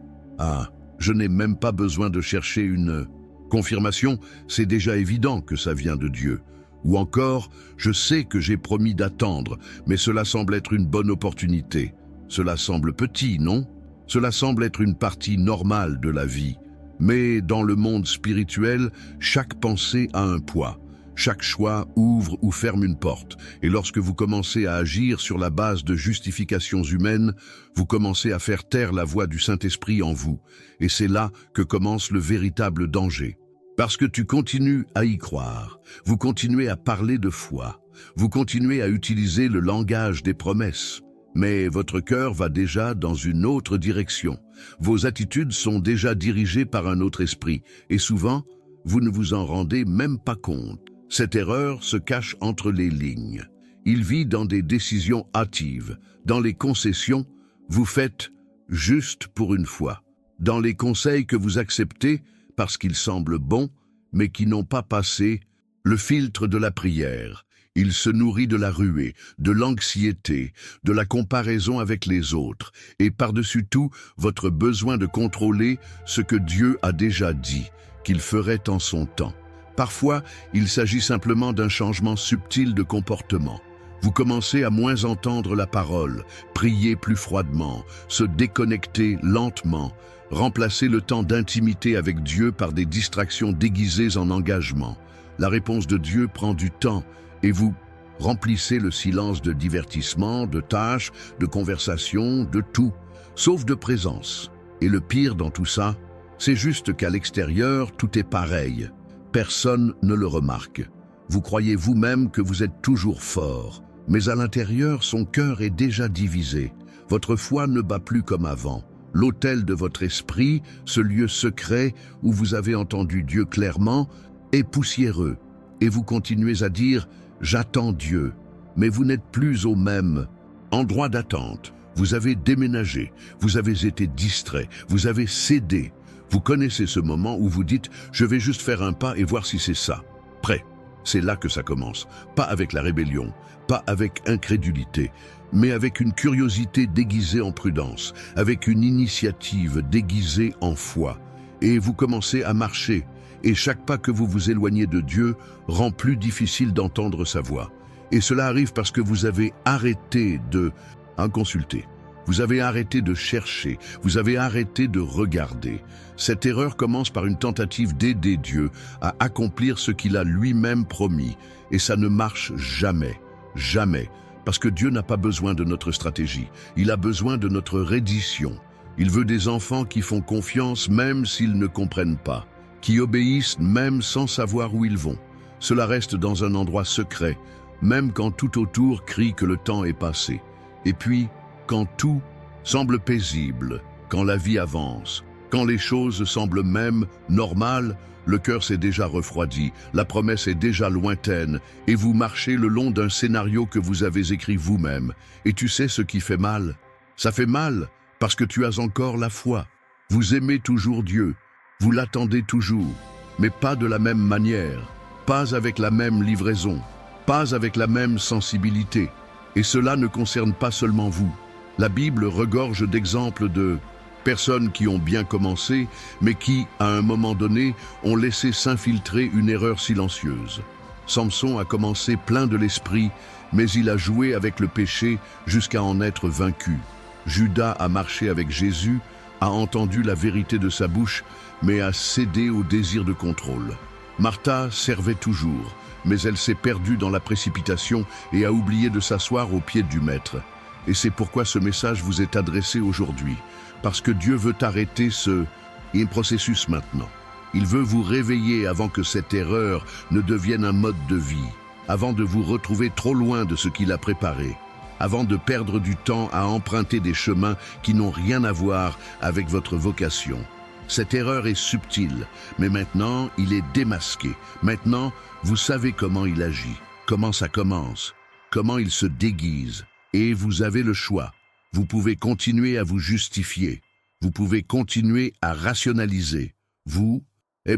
je n'ai même pas besoin de chercher une confirmation, c'est déjà évident que ça vient de Dieu. Ou encore, je sais que j'ai promis d'attendre, mais cela semble être une bonne opportunité. Cela semble petit, non? Cela semble être une partie normale de la vie. Mais dans le monde spirituel, chaque pensée a un poids. Chaque choix ouvre ou ferme une porte, et lorsque vous commencez à agir sur la base de justifications humaines, vous commencez à faire taire la voix du Saint-Esprit en vous, et c'est là que commence le véritable danger. Parce que tu continues à y croire, vous continuez à parler de foi, vous continuez à utiliser le langage des promesses, mais votre cœur va déjà dans une autre direction. Vos attitudes sont déjà dirigées par un autre esprit, et souvent, vous ne vous en rendez même pas compte. Cette erreur se cache entre les lignes. Il vit dans des décisions hâtives. Dans les concessions, vous faites juste pour une fois. Dans les conseils que vous acceptez parce qu'ils semblent bons, mais qui n'ont pas passé le filtre de la prière. Il se nourrit de la ruée, de l'anxiété, de la comparaison avec les autres, et par-dessus tout, votre besoin de contrôler ce que Dieu a déjà dit, qu'il ferait en son temps. Parfois, il s'agit simplement d'un changement subtil de comportement. Vous commencez à moins entendre la parole, prier plus froidement, se déconnecter lentement, remplacer le temps d'intimité avec Dieu par des distractions déguisées en engagement. La réponse de Dieu prend du temps et vous remplissez le silence de divertissement, de tâches, de conversations, de tout, sauf de présence. Et le pire dans tout ça, c'est juste qu'à l'extérieur, tout est pareil. Personne ne le remarque. Vous croyez vous-même que vous êtes toujours fort, mais à l'intérieur, son cœur est déjà divisé. Votre foi ne bat plus comme avant. L'autel de votre esprit, ce lieu secret où vous avez entendu Dieu clairement, est poussiéreux. Et vous continuez à dire « J'attends Dieu », mais vous n'êtes plus au même endroit d'attente. Vous avez déménagé, vous avez été distrait, vous avez cédé. Vous connaissez ce moment où vous dites « Je vais juste faire un pas et voir si c'est ça ». Prêt. C'est là que ça commence. Pas avec la rébellion, pas avec incrédulité, mais avec une curiosité déguisée en prudence, avec une initiative déguisée en foi. Et vous commencez à marcher, et chaque pas que vous vous éloignez de Dieu rend plus difficile d'entendre sa voix. Et cela arrive parce que vous avez arrêté de à consulter. Vous avez arrêté de chercher, vous avez arrêté de regarder. Cette erreur commence par une tentative d'aider Dieu à accomplir ce qu'il a lui-même promis. Et ça ne marche jamais, jamais. Parce que Dieu n'a pas besoin de notre stratégie, il a besoin de notre reddition. Il veut des enfants qui font confiance même s'ils ne comprennent pas, qui obéissent même sans savoir où ils vont. Cela reste dans un endroit secret, même quand tout autour crie que le temps est passé. Et puis, quand tout semble paisible, quand la vie avance, quand les choses semblent même normales, le cœur s'est déjà refroidi, la promesse est déjà lointaine, et vous marchez le long d'un scénario que vous avez écrit vous-même. Et tu sais ce qui fait mal? Ça fait mal parce que tu as encore la foi. Vous aimez toujours Dieu, vous l'attendez toujours, mais pas de la même manière, pas avec la même livraison, pas avec la même sensibilité. Et cela ne concerne pas seulement vous. La Bible regorge d'exemples de personnes qui ont bien commencé, mais qui, à un moment donné, ont laissé s'infiltrer une erreur silencieuse. Samson a commencé plein de l'esprit, mais il a joué avec le péché jusqu'à en être vaincu. Judas a marché avec Jésus, a entendu la vérité de sa bouche, mais a cédé au désir de contrôle. Martha servait toujours, mais elle s'est perdue dans la précipitation et a oublié de s'asseoir aux pieds du Maître. Et c'est pourquoi ce message vous est adressé aujourd'hui, parce que Dieu veut arrêter ce processus maintenant. Il veut vous réveiller avant que cette erreur ne devienne un mode de vie, avant de vous retrouver trop loin de ce qu'il a préparé, avant de perdre du temps à emprunter des chemins qui n'ont rien à voir avec votre vocation. Cette erreur est subtile, mais maintenant il est démasqué. Maintenant, vous savez comment il agit, comment ça commence, comment il se déguise. Et vous avez le choix. Vous pouvez continuer à vous justifier. Vous pouvez continuer à rationaliser. Vous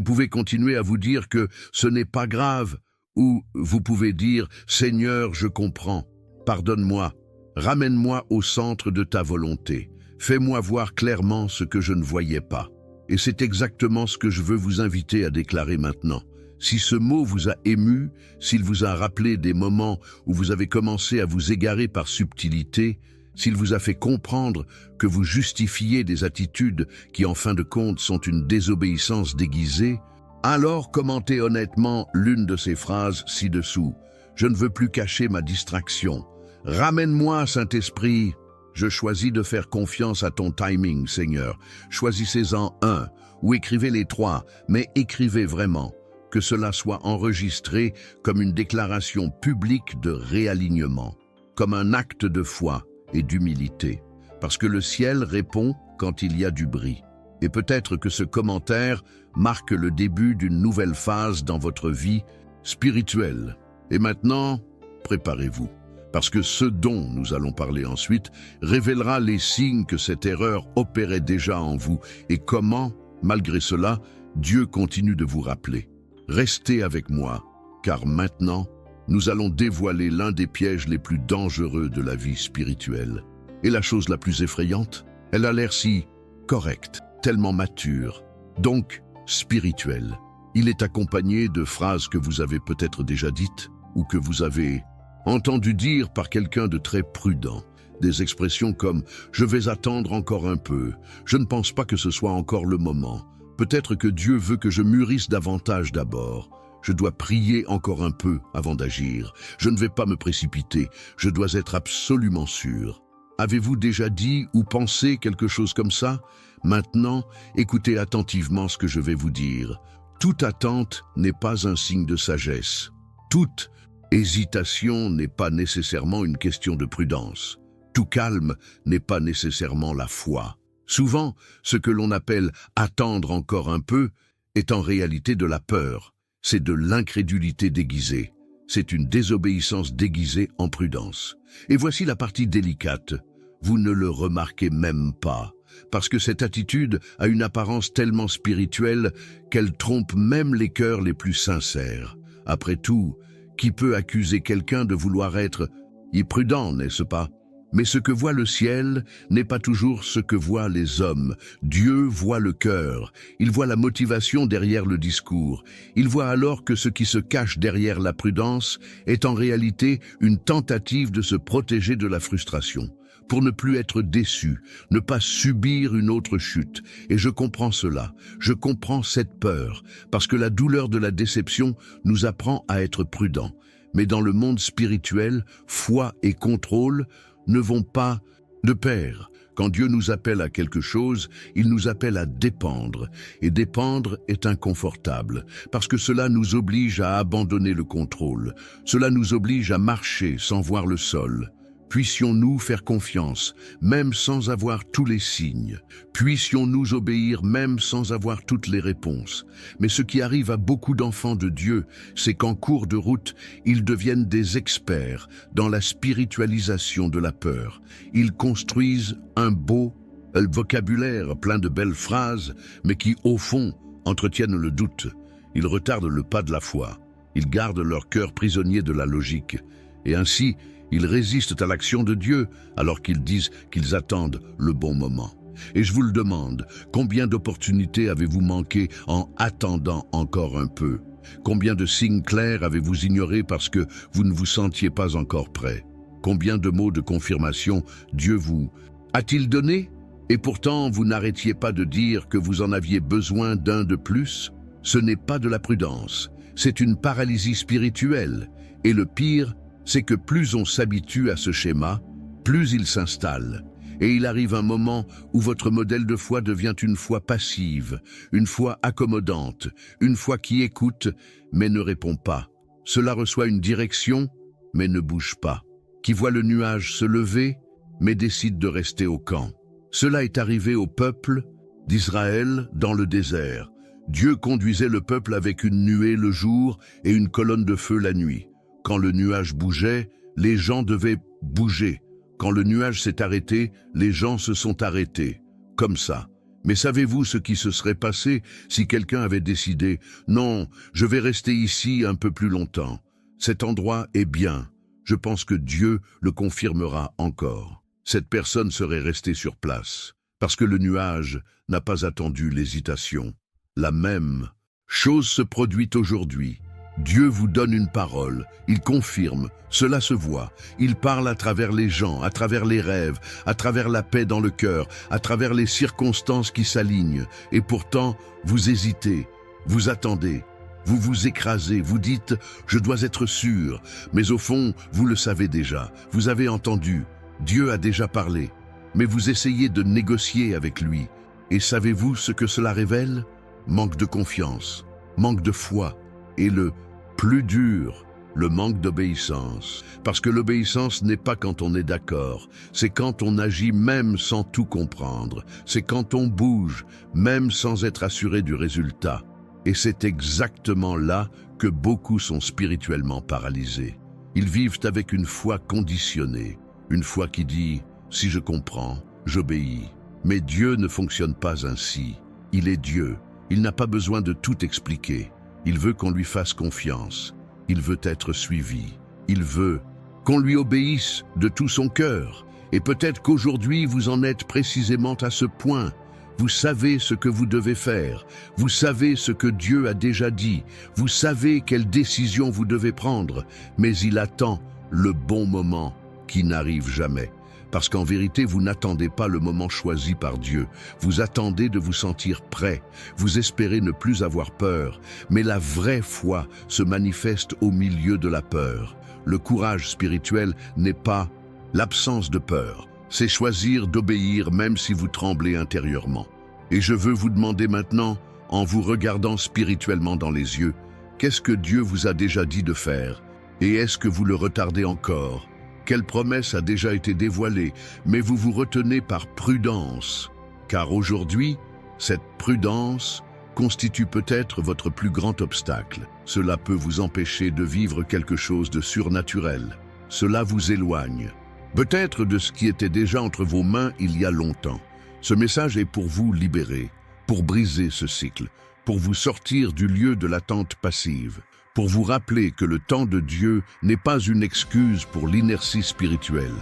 pouvez continuer à vous dire que ce n'est pas grave. Ou vous pouvez dire « Seigneur, je comprends. Pardonne-moi. Ramène-moi au centre de ta volonté. Fais-moi voir clairement ce que je ne voyais pas. » Et c'est exactement ce que je veux vous inviter à déclarer maintenant. Si ce mot vous a ému, s'il vous a rappelé des moments où vous avez commencé à vous égarer par subtilité, s'il vous a fait comprendre que vous justifiez des attitudes qui en fin de compte sont une désobéissance déguisée, alors commentez honnêtement l'une de ces phrases ci-dessous. Je ne veux plus cacher ma distraction. Ramène-moi, Saint-Esprit. Je choisis de faire confiance à ton timing, Seigneur. Choisissez-en un, ou écrivez les trois, mais écrivez vraiment. Que cela soit enregistré comme une déclaration publique de réalignement, comme un acte de foi et d'humilité, parce que le ciel répond quand il y a du bruit. Et peut-être que ce commentaire marque le début d'une nouvelle phase dans votre vie spirituelle. Et maintenant, préparez-vous, parce que ce dont nous allons parler ensuite révélera les signes que cette erreur opérait déjà en vous et comment, malgré cela, Dieu continue de vous rappeler. Restez avec moi, car maintenant, nous allons dévoiler l'un des pièges les plus dangereux de la vie spirituelle. Et la chose la plus effrayante, elle a l'air si correcte, tellement mature, donc spirituelle. Il est accompagné de phrases que vous avez peut-être déjà dites ou que vous avez entendu dire par quelqu'un de très prudent. Des expressions comme « je vais attendre encore un peu »,« je ne pense pas que ce soit encore le moment ». Peut-être que Dieu veut que je mûrisse davantage d'abord. Je dois prier encore un peu avant d'agir. Je ne vais pas me précipiter. Je dois être absolument sûr. Avez-vous déjà dit ou pensé quelque chose comme ça? Maintenant, écoutez attentivement ce que je vais vous dire. Toute attente n'est pas un signe de sagesse. Toute hésitation n'est pas nécessairement une question de prudence. Tout calme n'est pas nécessairement la foi. Souvent, ce que l'on appelle « attendre encore un peu » est en réalité de la peur. C'est de l'incrédulité déguisée. C'est une désobéissance déguisée en prudence. Et voici la partie délicate. Vous ne le remarquez même pas, parce que cette attitude a une apparence tellement spirituelle qu'elle trompe même les cœurs les plus sincères. Après tout, qui peut accuser quelqu'un de vouloir être imprudent, n'est-ce pas? Mais ce que voit le ciel n'est pas toujours ce que voient les hommes. Dieu voit le cœur. Il voit la motivation derrière le discours. Il voit alors que ce qui se cache derrière la prudence est en réalité une tentative de se protéger de la frustration. pour ne plus être déçu, ne pas subir une autre chute. Et je comprends cela, je comprends cette peur, parce que la douleur de la déception nous apprend à être prudents. Mais dans le monde spirituel, foi et contrôle ne vont pas de pair. Quand Dieu nous appelle à quelque chose, il nous appelle à dépendre. Et dépendre est inconfortable, parce que cela nous oblige à abandonner le contrôle. Cela nous oblige à marcher sans voir le sol. Puissions-nous faire confiance, même sans avoir tous les signes. Puissions-nous obéir, même sans avoir toutes les réponses. Mais ce qui arrive à beaucoup d'enfants de Dieu, c'est qu'en cours de route, ils deviennent des experts dans la spiritualisation de la peur. Ils construisent un beau vocabulaire plein de belles phrases, mais qui, au fond, entretiennent le doute. Ils retardent le pas de la foi. Ils gardent leur cœur prisonnier de la logique. Et ainsi, ils résistent à l'action de Dieu alors qu'ils disent qu'ils attendent le bon moment. Et je vous le demande, combien d'opportunités avez-vous manqué en attendant encore un peu? Combien de signes clairs avez-vous ignorés parce que vous ne vous sentiez pas encore prêt? Combien de mots de confirmation Dieu vous a-t-il donné? Et pourtant, vous n'arrêtiez pas de dire que vous en aviez besoin d'un de plus? Ce n'est pas de la prudence, c'est une paralysie spirituelle. Et le pire, c'est que plus on s'habitue à ce schéma, plus il s'installe. Et il arrive un moment où votre modèle de foi devient une foi passive, une foi accommodante, une foi qui écoute, mais ne répond pas. Cela reçoit une direction, mais ne bouge pas. Qui voit le nuage se lever, mais décide de rester au camp. Cela est arrivé au peuple d'Israël dans le désert. Dieu conduisait le peuple avec une nuée le jour et une colonne de feu la nuit. Quand le nuage bougeait, les gens devaient bouger. Quand le nuage s'est arrêté, les gens se sont arrêtés. Comme ça. Mais savez-vous ce qui se serait passé si quelqu'un avait décidé « Non, je vais rester ici un peu plus longtemps. Cet endroit est bien. Je pense que Dieu le confirmera encore. » Cette personne serait restée sur place, parce que le nuage n'a pas attendu l'hésitation. La même chose se produit aujourd'hui. Dieu vous donne une parole, il confirme, cela se voit. Il parle à travers les gens, à travers les rêves, à travers la paix dans le cœur, à travers les circonstances qui s'alignent. Et pourtant, vous hésitez, vous attendez, vous vous écrasez, vous dites « je dois être sûr ». Mais au fond, vous le savez déjà, vous avez entendu, Dieu a déjà parlé. Mais vous essayez de négocier avec lui. Et savez-vous ce que cela révèle? Manque de confiance, manque de foi. Et le plus dur, le manque d'obéissance. Parce que l'obéissance n'est pas quand on est d'accord, c'est quand on agit même sans tout comprendre. C'est quand on bouge, même sans être assuré du résultat. Et c'est exactement là que beaucoup sont spirituellement paralysés. Ils vivent avec une foi conditionnée, une foi qui dit « si je comprends, j'obéis ». Mais Dieu ne fonctionne pas ainsi. Il est Dieu, il n'a pas besoin de tout expliquer. Il veut qu'on lui fasse confiance. Il veut être suivi. Il veut qu'on lui obéisse de tout son cœur. Et peut-être qu'aujourd'hui vous en êtes précisément à ce point. Vous savez ce que vous devez faire. Vous savez ce que Dieu a déjà dit. Vous savez quelle décision vous devez prendre. Mais il attend le bon moment qui n'arrive jamais. Parce qu'en vérité, vous n'attendez pas le moment choisi par Dieu. Vous attendez de vous sentir prêt. Vous espérez ne plus avoir peur. Mais la vraie foi se manifeste au milieu de la peur. Le courage spirituel n'est pas l'absence de peur. C'est choisir d'obéir même si vous tremblez intérieurement. Et je veux vous demander maintenant, en vous regardant spirituellement dans les yeux, qu'est-ce que Dieu vous a déjà dit de faire? Et est-ce que vous le retardez encore? Quelle promesse a déjà été dévoilée, mais vous vous retenez par prudence. Car aujourd'hui, cette prudence constitue peut-être votre plus grand obstacle. Cela peut vous empêcher de vivre quelque chose de surnaturel. Cela vous éloigne, peut-être de ce qui était déjà entre vos mains il y a longtemps. Ce message est pour vous libérer, pour briser ce cycle, pour vous sortir du lieu de l'attente passive. Pour vous rappeler que le temps de Dieu n'est pas une excuse pour l'inertie spirituelle.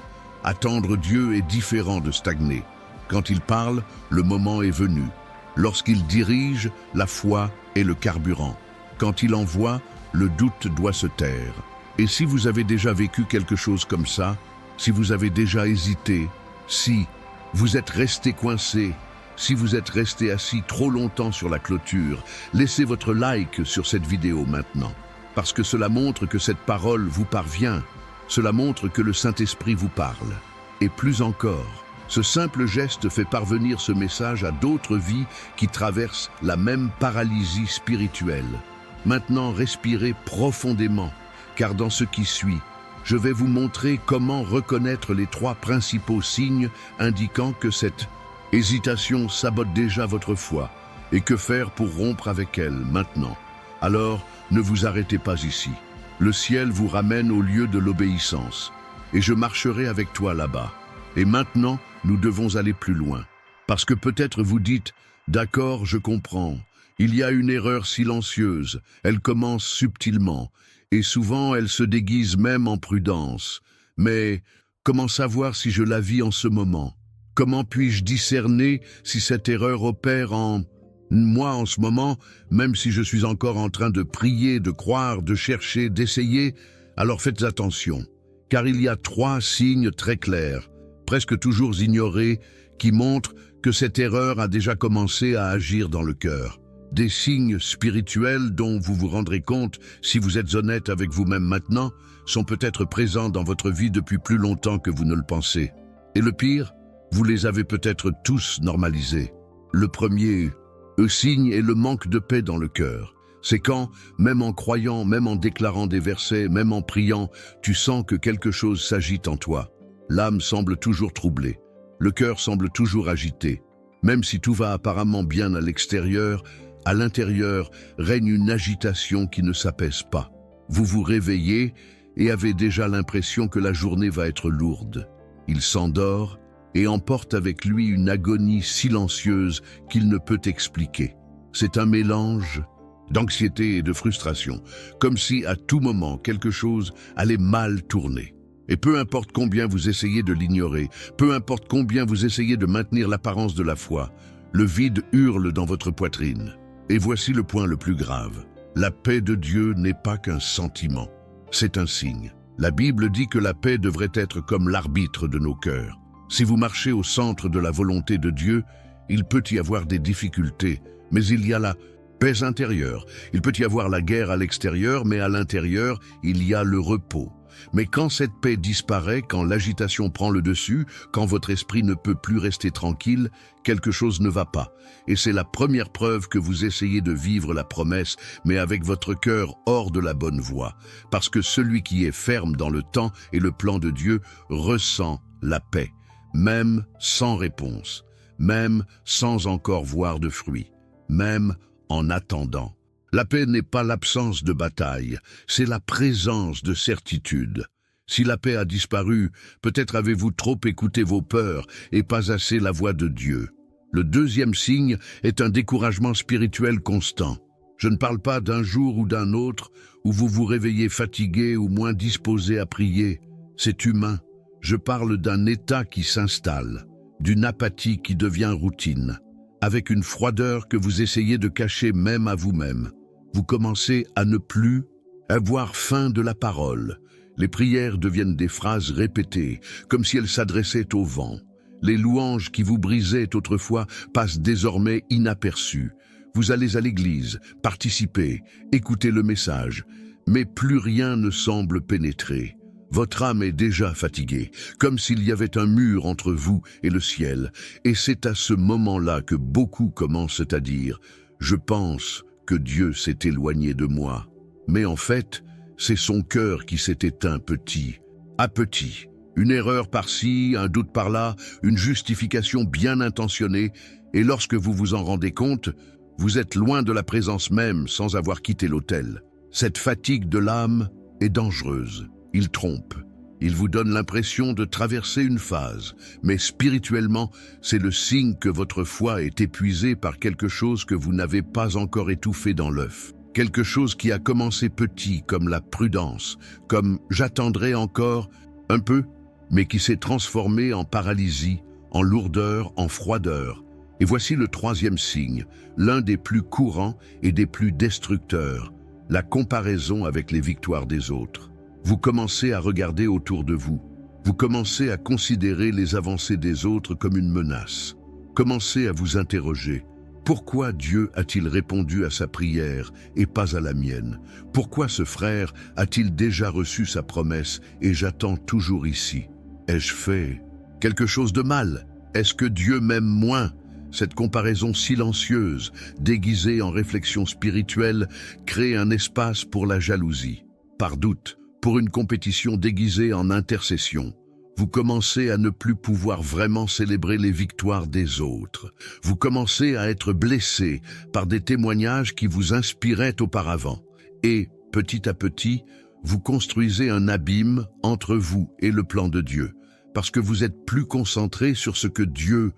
Attendre Dieu est différent de stagner. Quand il parle, le moment est venu. Lorsqu'il dirige, la foi est le carburant. Quand il envoie, le doute doit se taire. Et si vous avez déjà vécu quelque chose comme ça, si vous avez déjà hésité, Si vous êtes resté coincé, si vous êtes resté assis trop longtemps sur la clôture, laissez votre like sur cette vidéo maintenant, parce que cela montre que cette parole vous parvient, cela montre que le Saint-Esprit vous parle. Et plus encore, ce simple geste fait parvenir ce message à d'autres vies qui traversent la même paralysie spirituelle. Maintenant, respirez profondément, car dans ce qui suit, je vais vous montrer comment reconnaître les 3 principaux signes indiquant que cette hésitation sabote déjà votre foi, et que faire pour rompre avec elle maintenant. Alors, ne vous arrêtez pas ici. Le ciel vous ramène au lieu de l'obéissance, et je marcherai avec toi là-bas. Et maintenant, nous devons aller plus loin. Parce que peut-être vous dites, d'accord, je comprends. Il y a une erreur silencieuse, elle commence subtilement, et souvent elle se déguise même en prudence. Mais comment savoir si je la vis en ce moment? Comment puis-je discerner si cette erreur opère en moi en ce moment, même si je suis encore en train de prier, de croire, de chercher, d'essayer? Alors faites attention, car il y a 3 signes très clairs, presque toujours ignorés, qui montrent que cette erreur a déjà commencé à agir dans le cœur. Des signes spirituels dont vous vous rendrez compte, si vous êtes honnête avec vous-même maintenant, sont peut-être présents dans votre vie depuis plus longtemps que vous ne le pensez. Et le pire, vous les avez peut-être tous normalisés. Le premier signe est le manque de paix dans le cœur. C'est quand, même en croyant, même en déclarant des versets, même en priant, tu sens que quelque chose s'agite en toi. L'âme semble toujours troublée. Le cœur semble toujours agité. Même si tout va apparemment bien à l'extérieur, à l'intérieur règne une agitation qui ne s'apaise pas. Vous vous réveillez et avez déjà l'impression que la journée va être lourde. Il s'endort et emporte avec lui une agonie silencieuse qu'il ne peut expliquer. C'est un mélange d'anxiété et de frustration, comme si à tout moment quelque chose allait mal tourner. Et peu importe combien vous essayez de l'ignorer, peu importe combien vous essayez de maintenir l'apparence de la foi, le vide hurle dans votre poitrine. Et voici le point le plus grave. La paix de Dieu n'est pas qu'un sentiment, c'est un signe. La Bible dit que la paix devrait être comme l'arbitre de nos cœurs. Si vous marchez au centre de la volonté de Dieu, il peut y avoir des difficultés, mais il y a la paix intérieure. Il peut y avoir la guerre à l'extérieur, mais à l'intérieur, il y a le repos. Mais quand cette paix disparaît, quand l'agitation prend le dessus, quand votre esprit ne peut plus rester tranquille, quelque chose ne va pas. Et c'est la première preuve que vous essayez de vivre la promesse, mais avec votre cœur hors de la bonne voie. Parce que celui qui est ferme dans le temps et le plan de Dieu ressent la paix, même sans réponse, même sans encore voir de fruits, même en attendant. La paix n'est pas l'absence de bataille, c'est la présence de certitude. Si la paix a disparu, peut-être avez-vous trop écouté vos peurs et pas assez la voix de Dieu. Le deuxième signe est un découragement spirituel constant. Je ne parle pas d'un jour ou d'un autre où vous vous réveillez fatigué ou moins disposé à prier. C'est humain. Je parle d'un état qui s'installe, d'une apathie qui devient routine, avec une froideur que vous essayez de cacher même à vous-même. Vous commencez à ne plus avoir faim de la parole. Les prières deviennent des phrases répétées, comme si elles s'adressaient au vent. Les louanges qui vous brisaient autrefois passent désormais inaperçues. Vous allez à l'église, participez, écoutez le message, mais plus rien ne semble pénétrer. Votre âme est déjà fatiguée, comme s'il y avait un mur entre vous et le ciel. Et c'est à ce moment-là que beaucoup commencent à dire « Je pense que Dieu s'est éloigné de moi ». Mais en fait, c'est son cœur qui s'est éteint petit à petit. Une erreur par-ci, un doute par-là, une justification bien intentionnée, et lorsque vous vous en rendez compte, vous êtes loin de la présence même sans avoir quitté l'autel. Cette fatigue de l'âme est dangereuse. Il trompe. Il vous donne l'impression de traverser une phase, mais spirituellement, c'est le signe que votre foi est épuisée par quelque chose que vous n'avez pas encore étouffé dans l'œuf. Quelque chose qui a commencé petit, comme la prudence, comme « j'attendrai encore un peu », mais qui s'est transformé en paralysie, en lourdeur, en froideur. Et voici le troisième signe, l'un des plus courants et des plus destructeurs, la comparaison avec les victoires des autres. Vous commencez à regarder autour de vous. Vous commencez à considérer les avancées des autres comme une menace. Commencez à vous interroger. Pourquoi Dieu a-t-il répondu à sa prière et pas à la mienne? Pourquoi ce frère a-t-il déjà reçu sa promesse et j'attends toujours ici? Ai-je fait quelque chose de mal? Est-ce que Dieu m'aime moins? Cette comparaison silencieuse, déguisée en réflexion spirituelle, crée un espace pour la jalousie. Par doute, pour une compétition déguisée en intercession. Vous commencez à ne plus pouvoir vraiment célébrer les victoires des autres. Vous commencez à être blessé par des témoignages qui vous inspiraient auparavant. Et, petit à petit, vous construisez un abîme entre vous et le plan de Dieu, parce que vous êtes plus concentré sur ce que Dieu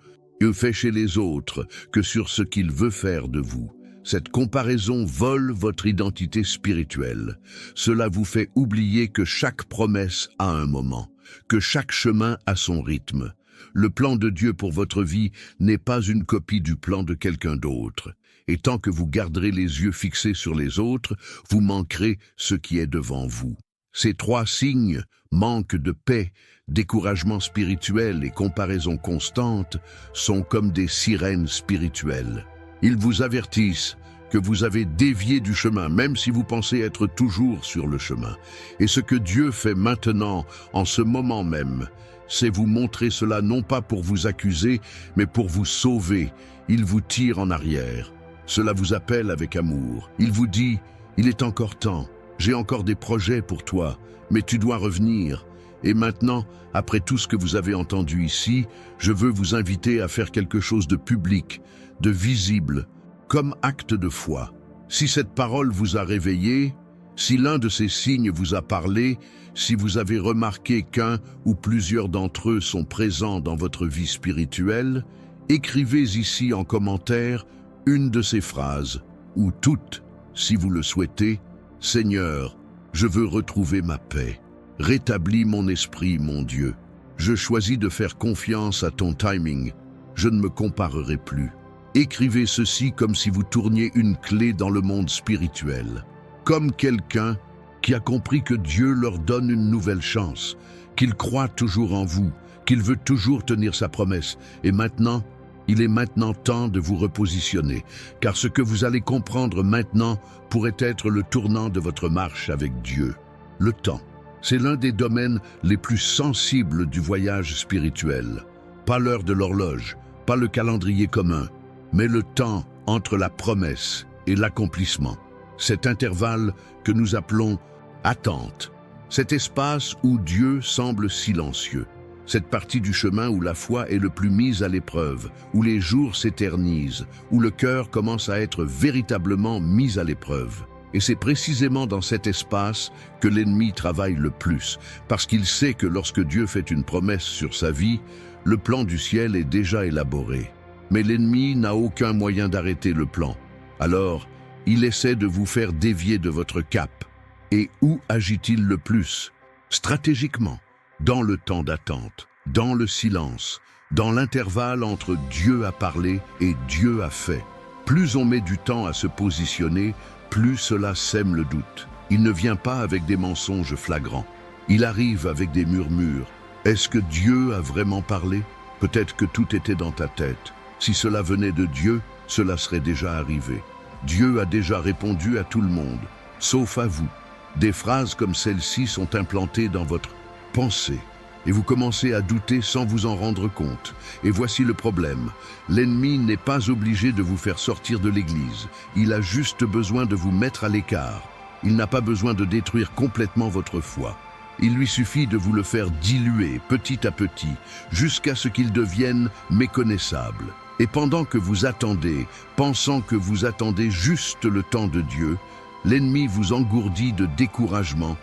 fait chez les autres que sur ce qu'il veut faire de vous. Cette comparaison vole votre identité spirituelle. Cela vous fait oublier que chaque promesse a un moment, que chaque chemin a son rythme. Le plan de Dieu pour votre vie n'est pas une copie du plan de quelqu'un d'autre. Et tant que vous garderez les yeux fixés sur les autres, vous manquerez ce qui est devant vous. Ces trois signes, manque de paix, découragement spirituel et comparaison constante, sont comme des sirènes spirituelles. Ils vous avertissent que vous avez dévié du chemin, même si vous pensez être toujours sur le chemin. Et ce que Dieu fait maintenant, en ce moment même, c'est vous montrer cela non pas pour vous accuser, mais pour vous sauver. Il vous tire en arrière. Cela vous appelle avec amour. Il vous dit, il est encore temps, j'ai encore des projets pour toi, mais tu dois revenir. Et maintenant, après tout ce que vous avez entendu ici, je veux vous inviter à faire quelque chose de public, de visible, comme acte de foi. Si cette parole vous a réveillé, si l'un de ces signes vous a parlé, si vous avez remarqué qu'un ou plusieurs d'entre eux sont présents dans votre vie spirituelle, écrivez ici en commentaire une de ces phrases, ou toutes, si vous le souhaitez. Seigneur, je veux retrouver ma paix. Rétablis mon esprit, mon Dieu. Je choisis de faire confiance à ton timing. Je ne me comparerai plus. Écrivez ceci comme si vous tourniez une clé dans le monde spirituel. Comme quelqu'un qui a compris que Dieu leur donne une nouvelle chance, qu'il croit toujours en vous, qu'il veut toujours tenir sa promesse. Et maintenant, il est maintenant temps de vous repositionner, car ce que vous allez comprendre maintenant pourrait être le tournant de votre marche avec Dieu. Le temps, c'est l'un des domaines les plus sensibles du voyage spirituel. Pas l'heure de l'horloge, pas le calendrier commun, mais le temps entre la promesse et l'accomplissement. Cet intervalle que nous appelons attente, cet espace où Dieu semble silencieux, cette partie du chemin où la foi est le plus mise à l'épreuve, où les jours s'éternisent, où le cœur commence à être véritablement mis à l'épreuve. Et c'est précisément dans cet espace que l'ennemi travaille le plus, parce qu'il sait que lorsque Dieu fait une promesse sur sa vie, le plan du ciel est déjà élaboré. Mais l'ennemi n'a aucun moyen d'arrêter le plan. Alors, il essaie de vous faire dévier de votre cap. Et où agit-il le plus? Stratégiquement, dans le temps d'attente, dans le silence, dans l'intervalle entre Dieu a parlé et Dieu a fait. Plus on met du temps à se positionner, plus cela sème le doute. Il ne vient pas avec des mensonges flagrants. Il arrive avec des murmures. Est-ce que Dieu a vraiment parlé? Peut-être que tout était dans ta tête. Si cela venait de Dieu, cela serait déjà arrivé. Dieu a déjà répondu à tout le monde, sauf à vous. Des phrases comme celle-ci sont implantées dans votre pensée, et vous commencez à douter sans vous en rendre compte. Et voici le problème. L'ennemi n'est pas obligé de vous faire sortir de l'église. Il a juste besoin de vous mettre à l'écart. Il n'a pas besoin de détruire complètement votre foi. Il lui suffit de vous le faire diluer petit à petit, jusqu'à ce qu'il devienne méconnaissable. Et pendant que vous attendez, pensant que vous attendez juste le temps de Dieu, l'ennemi vous engourdit de découragement,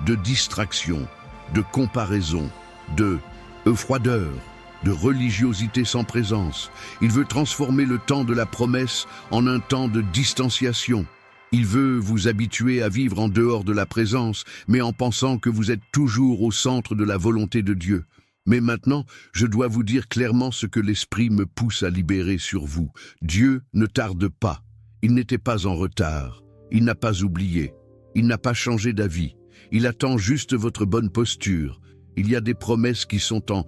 de distraction, de comparaison, de froideur, de religiosité sans présence. Il veut transformer le temps de la promesse en un temps de distanciation. Il veut vous habituer à vivre en dehors de la présence, mais en pensant que vous êtes toujours au centre de la volonté de Dieu. Mais maintenant, je dois vous dire clairement ce que l'Esprit me pousse à libérer sur vous. Dieu ne tarde pas. Il n'était pas en retard. Il n'a pas oublié. Il n'a pas changé d'avis. Il attend juste votre bonne posture. Il y a des promesses qui sont en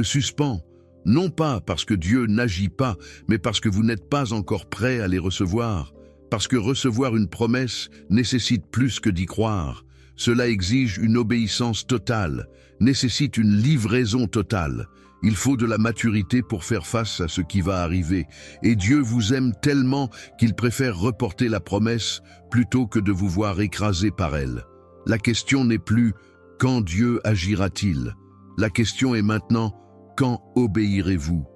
suspens, non pas parce que Dieu n'agit pas, mais parce que vous n'êtes pas encore prêt à les recevoir. Parce que recevoir une promesse nécessite plus que d'y croire. Cela exige une obéissance totale, nécessite une livraison totale. Il faut de la maturité pour faire face à ce qui va arriver. Et Dieu vous aime tellement qu'il préfère reporter la promesse plutôt que de vous voir écrasé par elle. La question n'est plus « quand Dieu agira-t-il ?» La question est maintenant « quand obéirez-vous »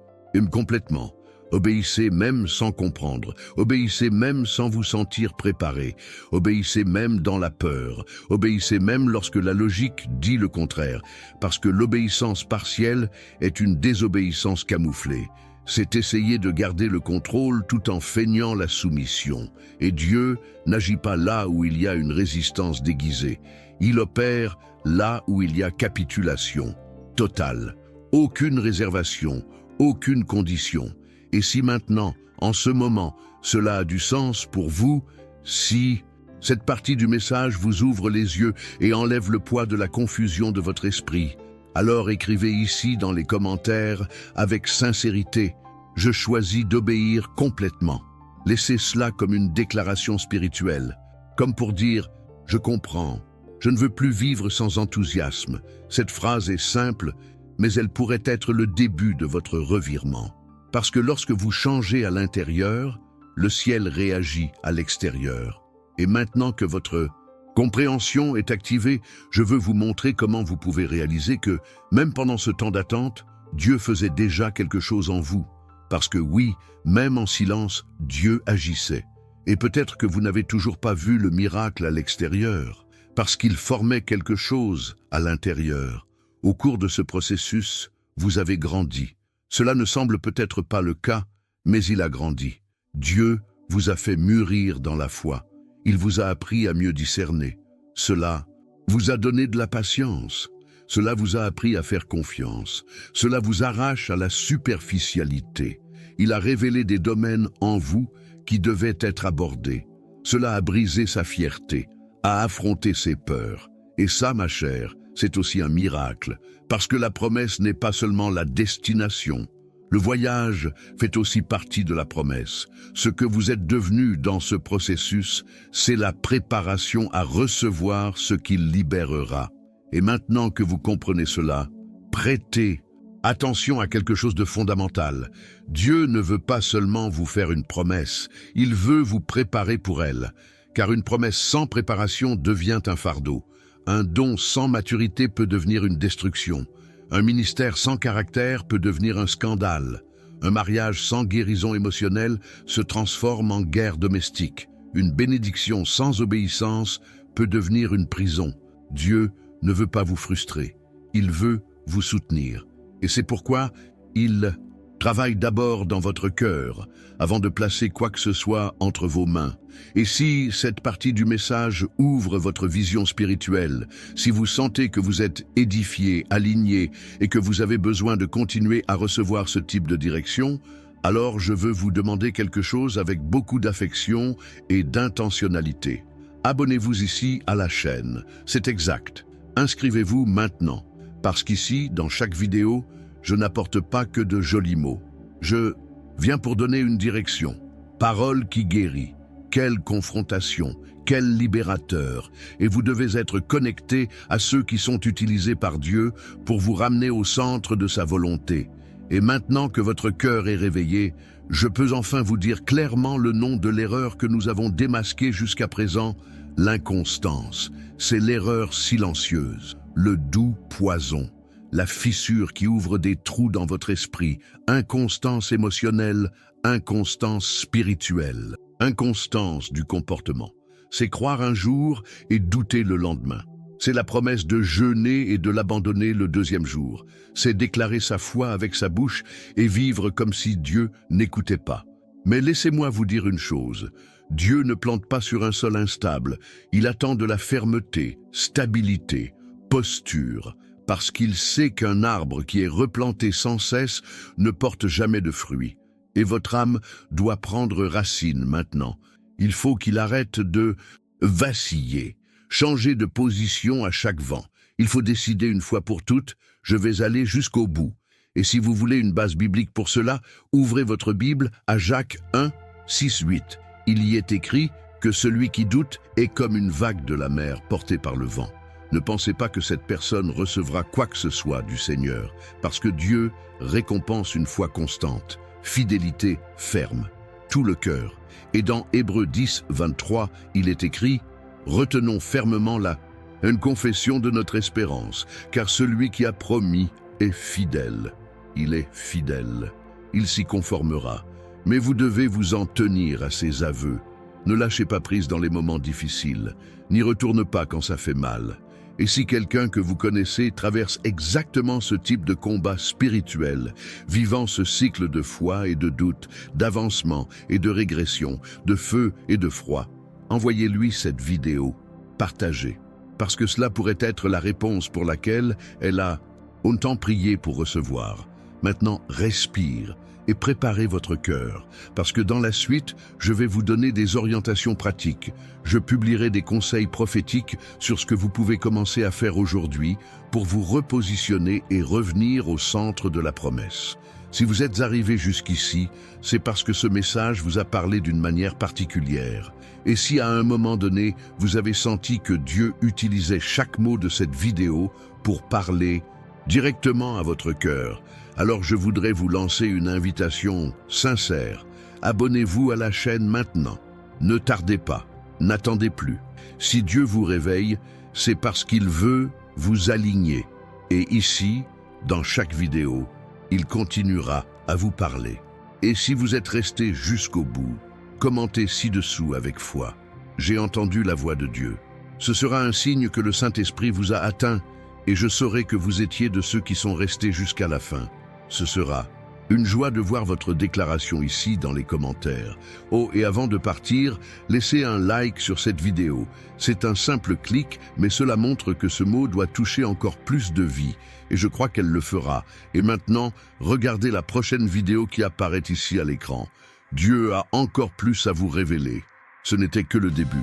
complètement. Obéissez même sans comprendre, obéissez même sans vous sentir préparé, obéissez même dans la peur, obéissez même lorsque la logique dit le contraire, parce que l'obéissance partielle est une désobéissance camouflée. C'est essayer de garder le contrôle tout en feignant la soumission. Et Dieu n'agit pas là où il y a une résistance déguisée. Il opère là où il y a capitulation totale, aucune réservation, aucune condition. Et si maintenant, en ce moment, cela a du sens pour vous, si cette partie du message vous ouvre les yeux et enlève le poids de la confusion de votre esprit, alors écrivez ici dans les commentaires avec sincérité « Je choisis d'obéir complètement ». Laissez cela comme une déclaration spirituelle, comme pour dire « Je comprends, je ne veux plus vivre sans enthousiasme ». Cette phrase est simple, mais elle pourrait être le début de votre revirement. Parce que lorsque vous changez à l'intérieur, le ciel réagit à l'extérieur. Et maintenant que votre compréhension est activée, je veux vous montrer comment vous pouvez réaliser que, même pendant ce temps d'attente, Dieu faisait déjà quelque chose en vous. Parce que oui, même en silence, Dieu agissait. Et peut-être que vous n'avez toujours pas vu le miracle à l'extérieur, parce qu'il formait quelque chose à l'intérieur. Au cours de ce processus, vous avez grandi. Cela ne semble peut-être pas le cas, mais il a grandi. Dieu vous a fait mûrir dans la foi. Il vous a appris à mieux discerner. Cela vous a donné de la patience. Cela vous a appris à faire confiance. Cela vous arrache à la superficialité. Il a révélé des domaines en vous qui devaient être abordés. Cela a brisé sa fierté, a affronté ses peurs. Et ça, ma chère, c'est aussi un miracle, parce que la promesse n'est pas seulement la destination. Le voyage fait aussi partie de la promesse. Ce que vous êtes devenu dans ce processus, c'est la préparation à recevoir ce qu'il libérera. Et maintenant que vous comprenez cela, prêtez attention à quelque chose de fondamental. Dieu ne veut pas seulement vous faire une promesse, il veut vous préparer pour elle. Car une promesse sans préparation devient un fardeau. Un don sans maturité peut devenir une destruction. Un ministère sans caractère peut devenir un scandale. Un mariage sans guérison émotionnelle se transforme en guerre domestique. Une bénédiction sans obéissance peut devenir une prison. Dieu ne veut pas vous frustrer. Il veut vous soutenir. Et c'est pourquoi il travaille d'abord dans votre cœur, avant de placer quoi que ce soit entre vos mains. Et si cette partie du message ouvre votre vision spirituelle, si vous sentez que vous êtes édifié, aligné, et que vous avez besoin de continuer à recevoir ce type de direction, alors je veux vous demander quelque chose avec beaucoup d'affection et d'intentionnalité. Abonnez-vous ici à la chaîne, c'est exact. Inscrivez-vous maintenant, parce qu'ici, dans chaque vidéo, je n'apporte pas que de jolis mots. Je viens pour donner une direction. Parole qui guérit. Quelle confrontation, quel libérateur. Et vous devez être connecté à ceux qui sont utilisés par Dieu pour vous ramener au centre de sa volonté. Et maintenant que votre cœur est réveillé, je peux enfin vous dire clairement le nom de l'erreur que nous avons démasquée jusqu'à présent, l'inconstance. C'est l'erreur silencieuse, le doux poison. La fissure qui ouvre des trous dans votre esprit, inconstance émotionnelle, inconstance spirituelle, inconstance du comportement. C'est croire un jour et douter le lendemain. C'est la promesse de jeûner et de l'abandonner le deuxième jour. C'est déclarer sa foi avec sa bouche et vivre comme si Dieu n'écoutait pas. Mais laissez-moi vous dire une chose. Dieu ne plante pas sur un sol instable. Il attend de la fermeté, stabilité, posture, parce qu'il sait qu'un arbre qui est replanté sans cesse ne porte jamais de fruits. Et votre âme doit prendre racine maintenant. Il faut qu'il arrête de vaciller, changer de position à chaque vent. Il faut décider une fois pour toutes, je vais aller jusqu'au bout. Et si vous voulez une base biblique pour cela, ouvrez votre Bible à Jacques 1, 6, 8. Il y est écrit que celui qui doute est comme une vague de la mer portée par le vent. Ne pensez pas que cette personne recevra quoi que ce soit du Seigneur, parce que Dieu récompense une foi constante, fidélité ferme, tout le cœur. Et dans Hébreux 10, 23, il est écrit « Retenons fermement là une confession de notre espérance, car celui qui a promis est fidèle. Il est fidèle. Il s'y conformera. Mais vous devez vous en tenir à ses aveux. Ne lâchez pas prise dans les moments difficiles, n'y retourne pas quand ça fait mal. Et si quelqu'un que vous connaissez traverse exactement ce type de combat spirituel, vivant ce cycle de foi et de doute, d'avancement et de régression, de feu et de froid, envoyez-lui cette vidéo, partagez, parce que cela pourrait être la réponse pour laquelle elle a autant prié pour recevoir. Maintenant, respire et préparez votre cœur, parce que dans la suite, je vais vous donner des orientations pratiques. Je publierai des conseils prophétiques sur ce que vous pouvez commencer à faire aujourd'hui pour vous repositionner et revenir au centre de la promesse. Si vous êtes arrivé jusqu'ici, c'est parce que ce message vous a parlé d'une manière particulière. Et si à un moment donné, vous avez senti que Dieu utilisait chaque mot de cette vidéo pour parler directement à votre cœur, alors je voudrais vous lancer une invitation sincère. Abonnez-vous à la chaîne maintenant. Ne tardez pas, n'attendez plus. Si Dieu vous réveille, c'est parce qu'il veut vous aligner. Et ici, dans chaque vidéo, il continuera à vous parler. Et si vous êtes resté jusqu'au bout, commentez ci-dessous avec foi. J'ai entendu la voix de Dieu. Ce sera un signe que le Saint-Esprit vous a atteint et je saurai que vous étiez de ceux qui sont restés jusqu'à la fin. Ce sera une joie de voir votre déclaration ici dans les commentaires. Oh, et avant de partir, laissez un like sur cette vidéo. C'est un simple clic, mais cela montre que ce mot doit toucher encore plus de vie. Et je crois qu'elle le fera. Et maintenant, regardez la prochaine vidéo qui apparaît ici à l'écran. Dieu a encore plus à vous révéler. Ce n'était que le début.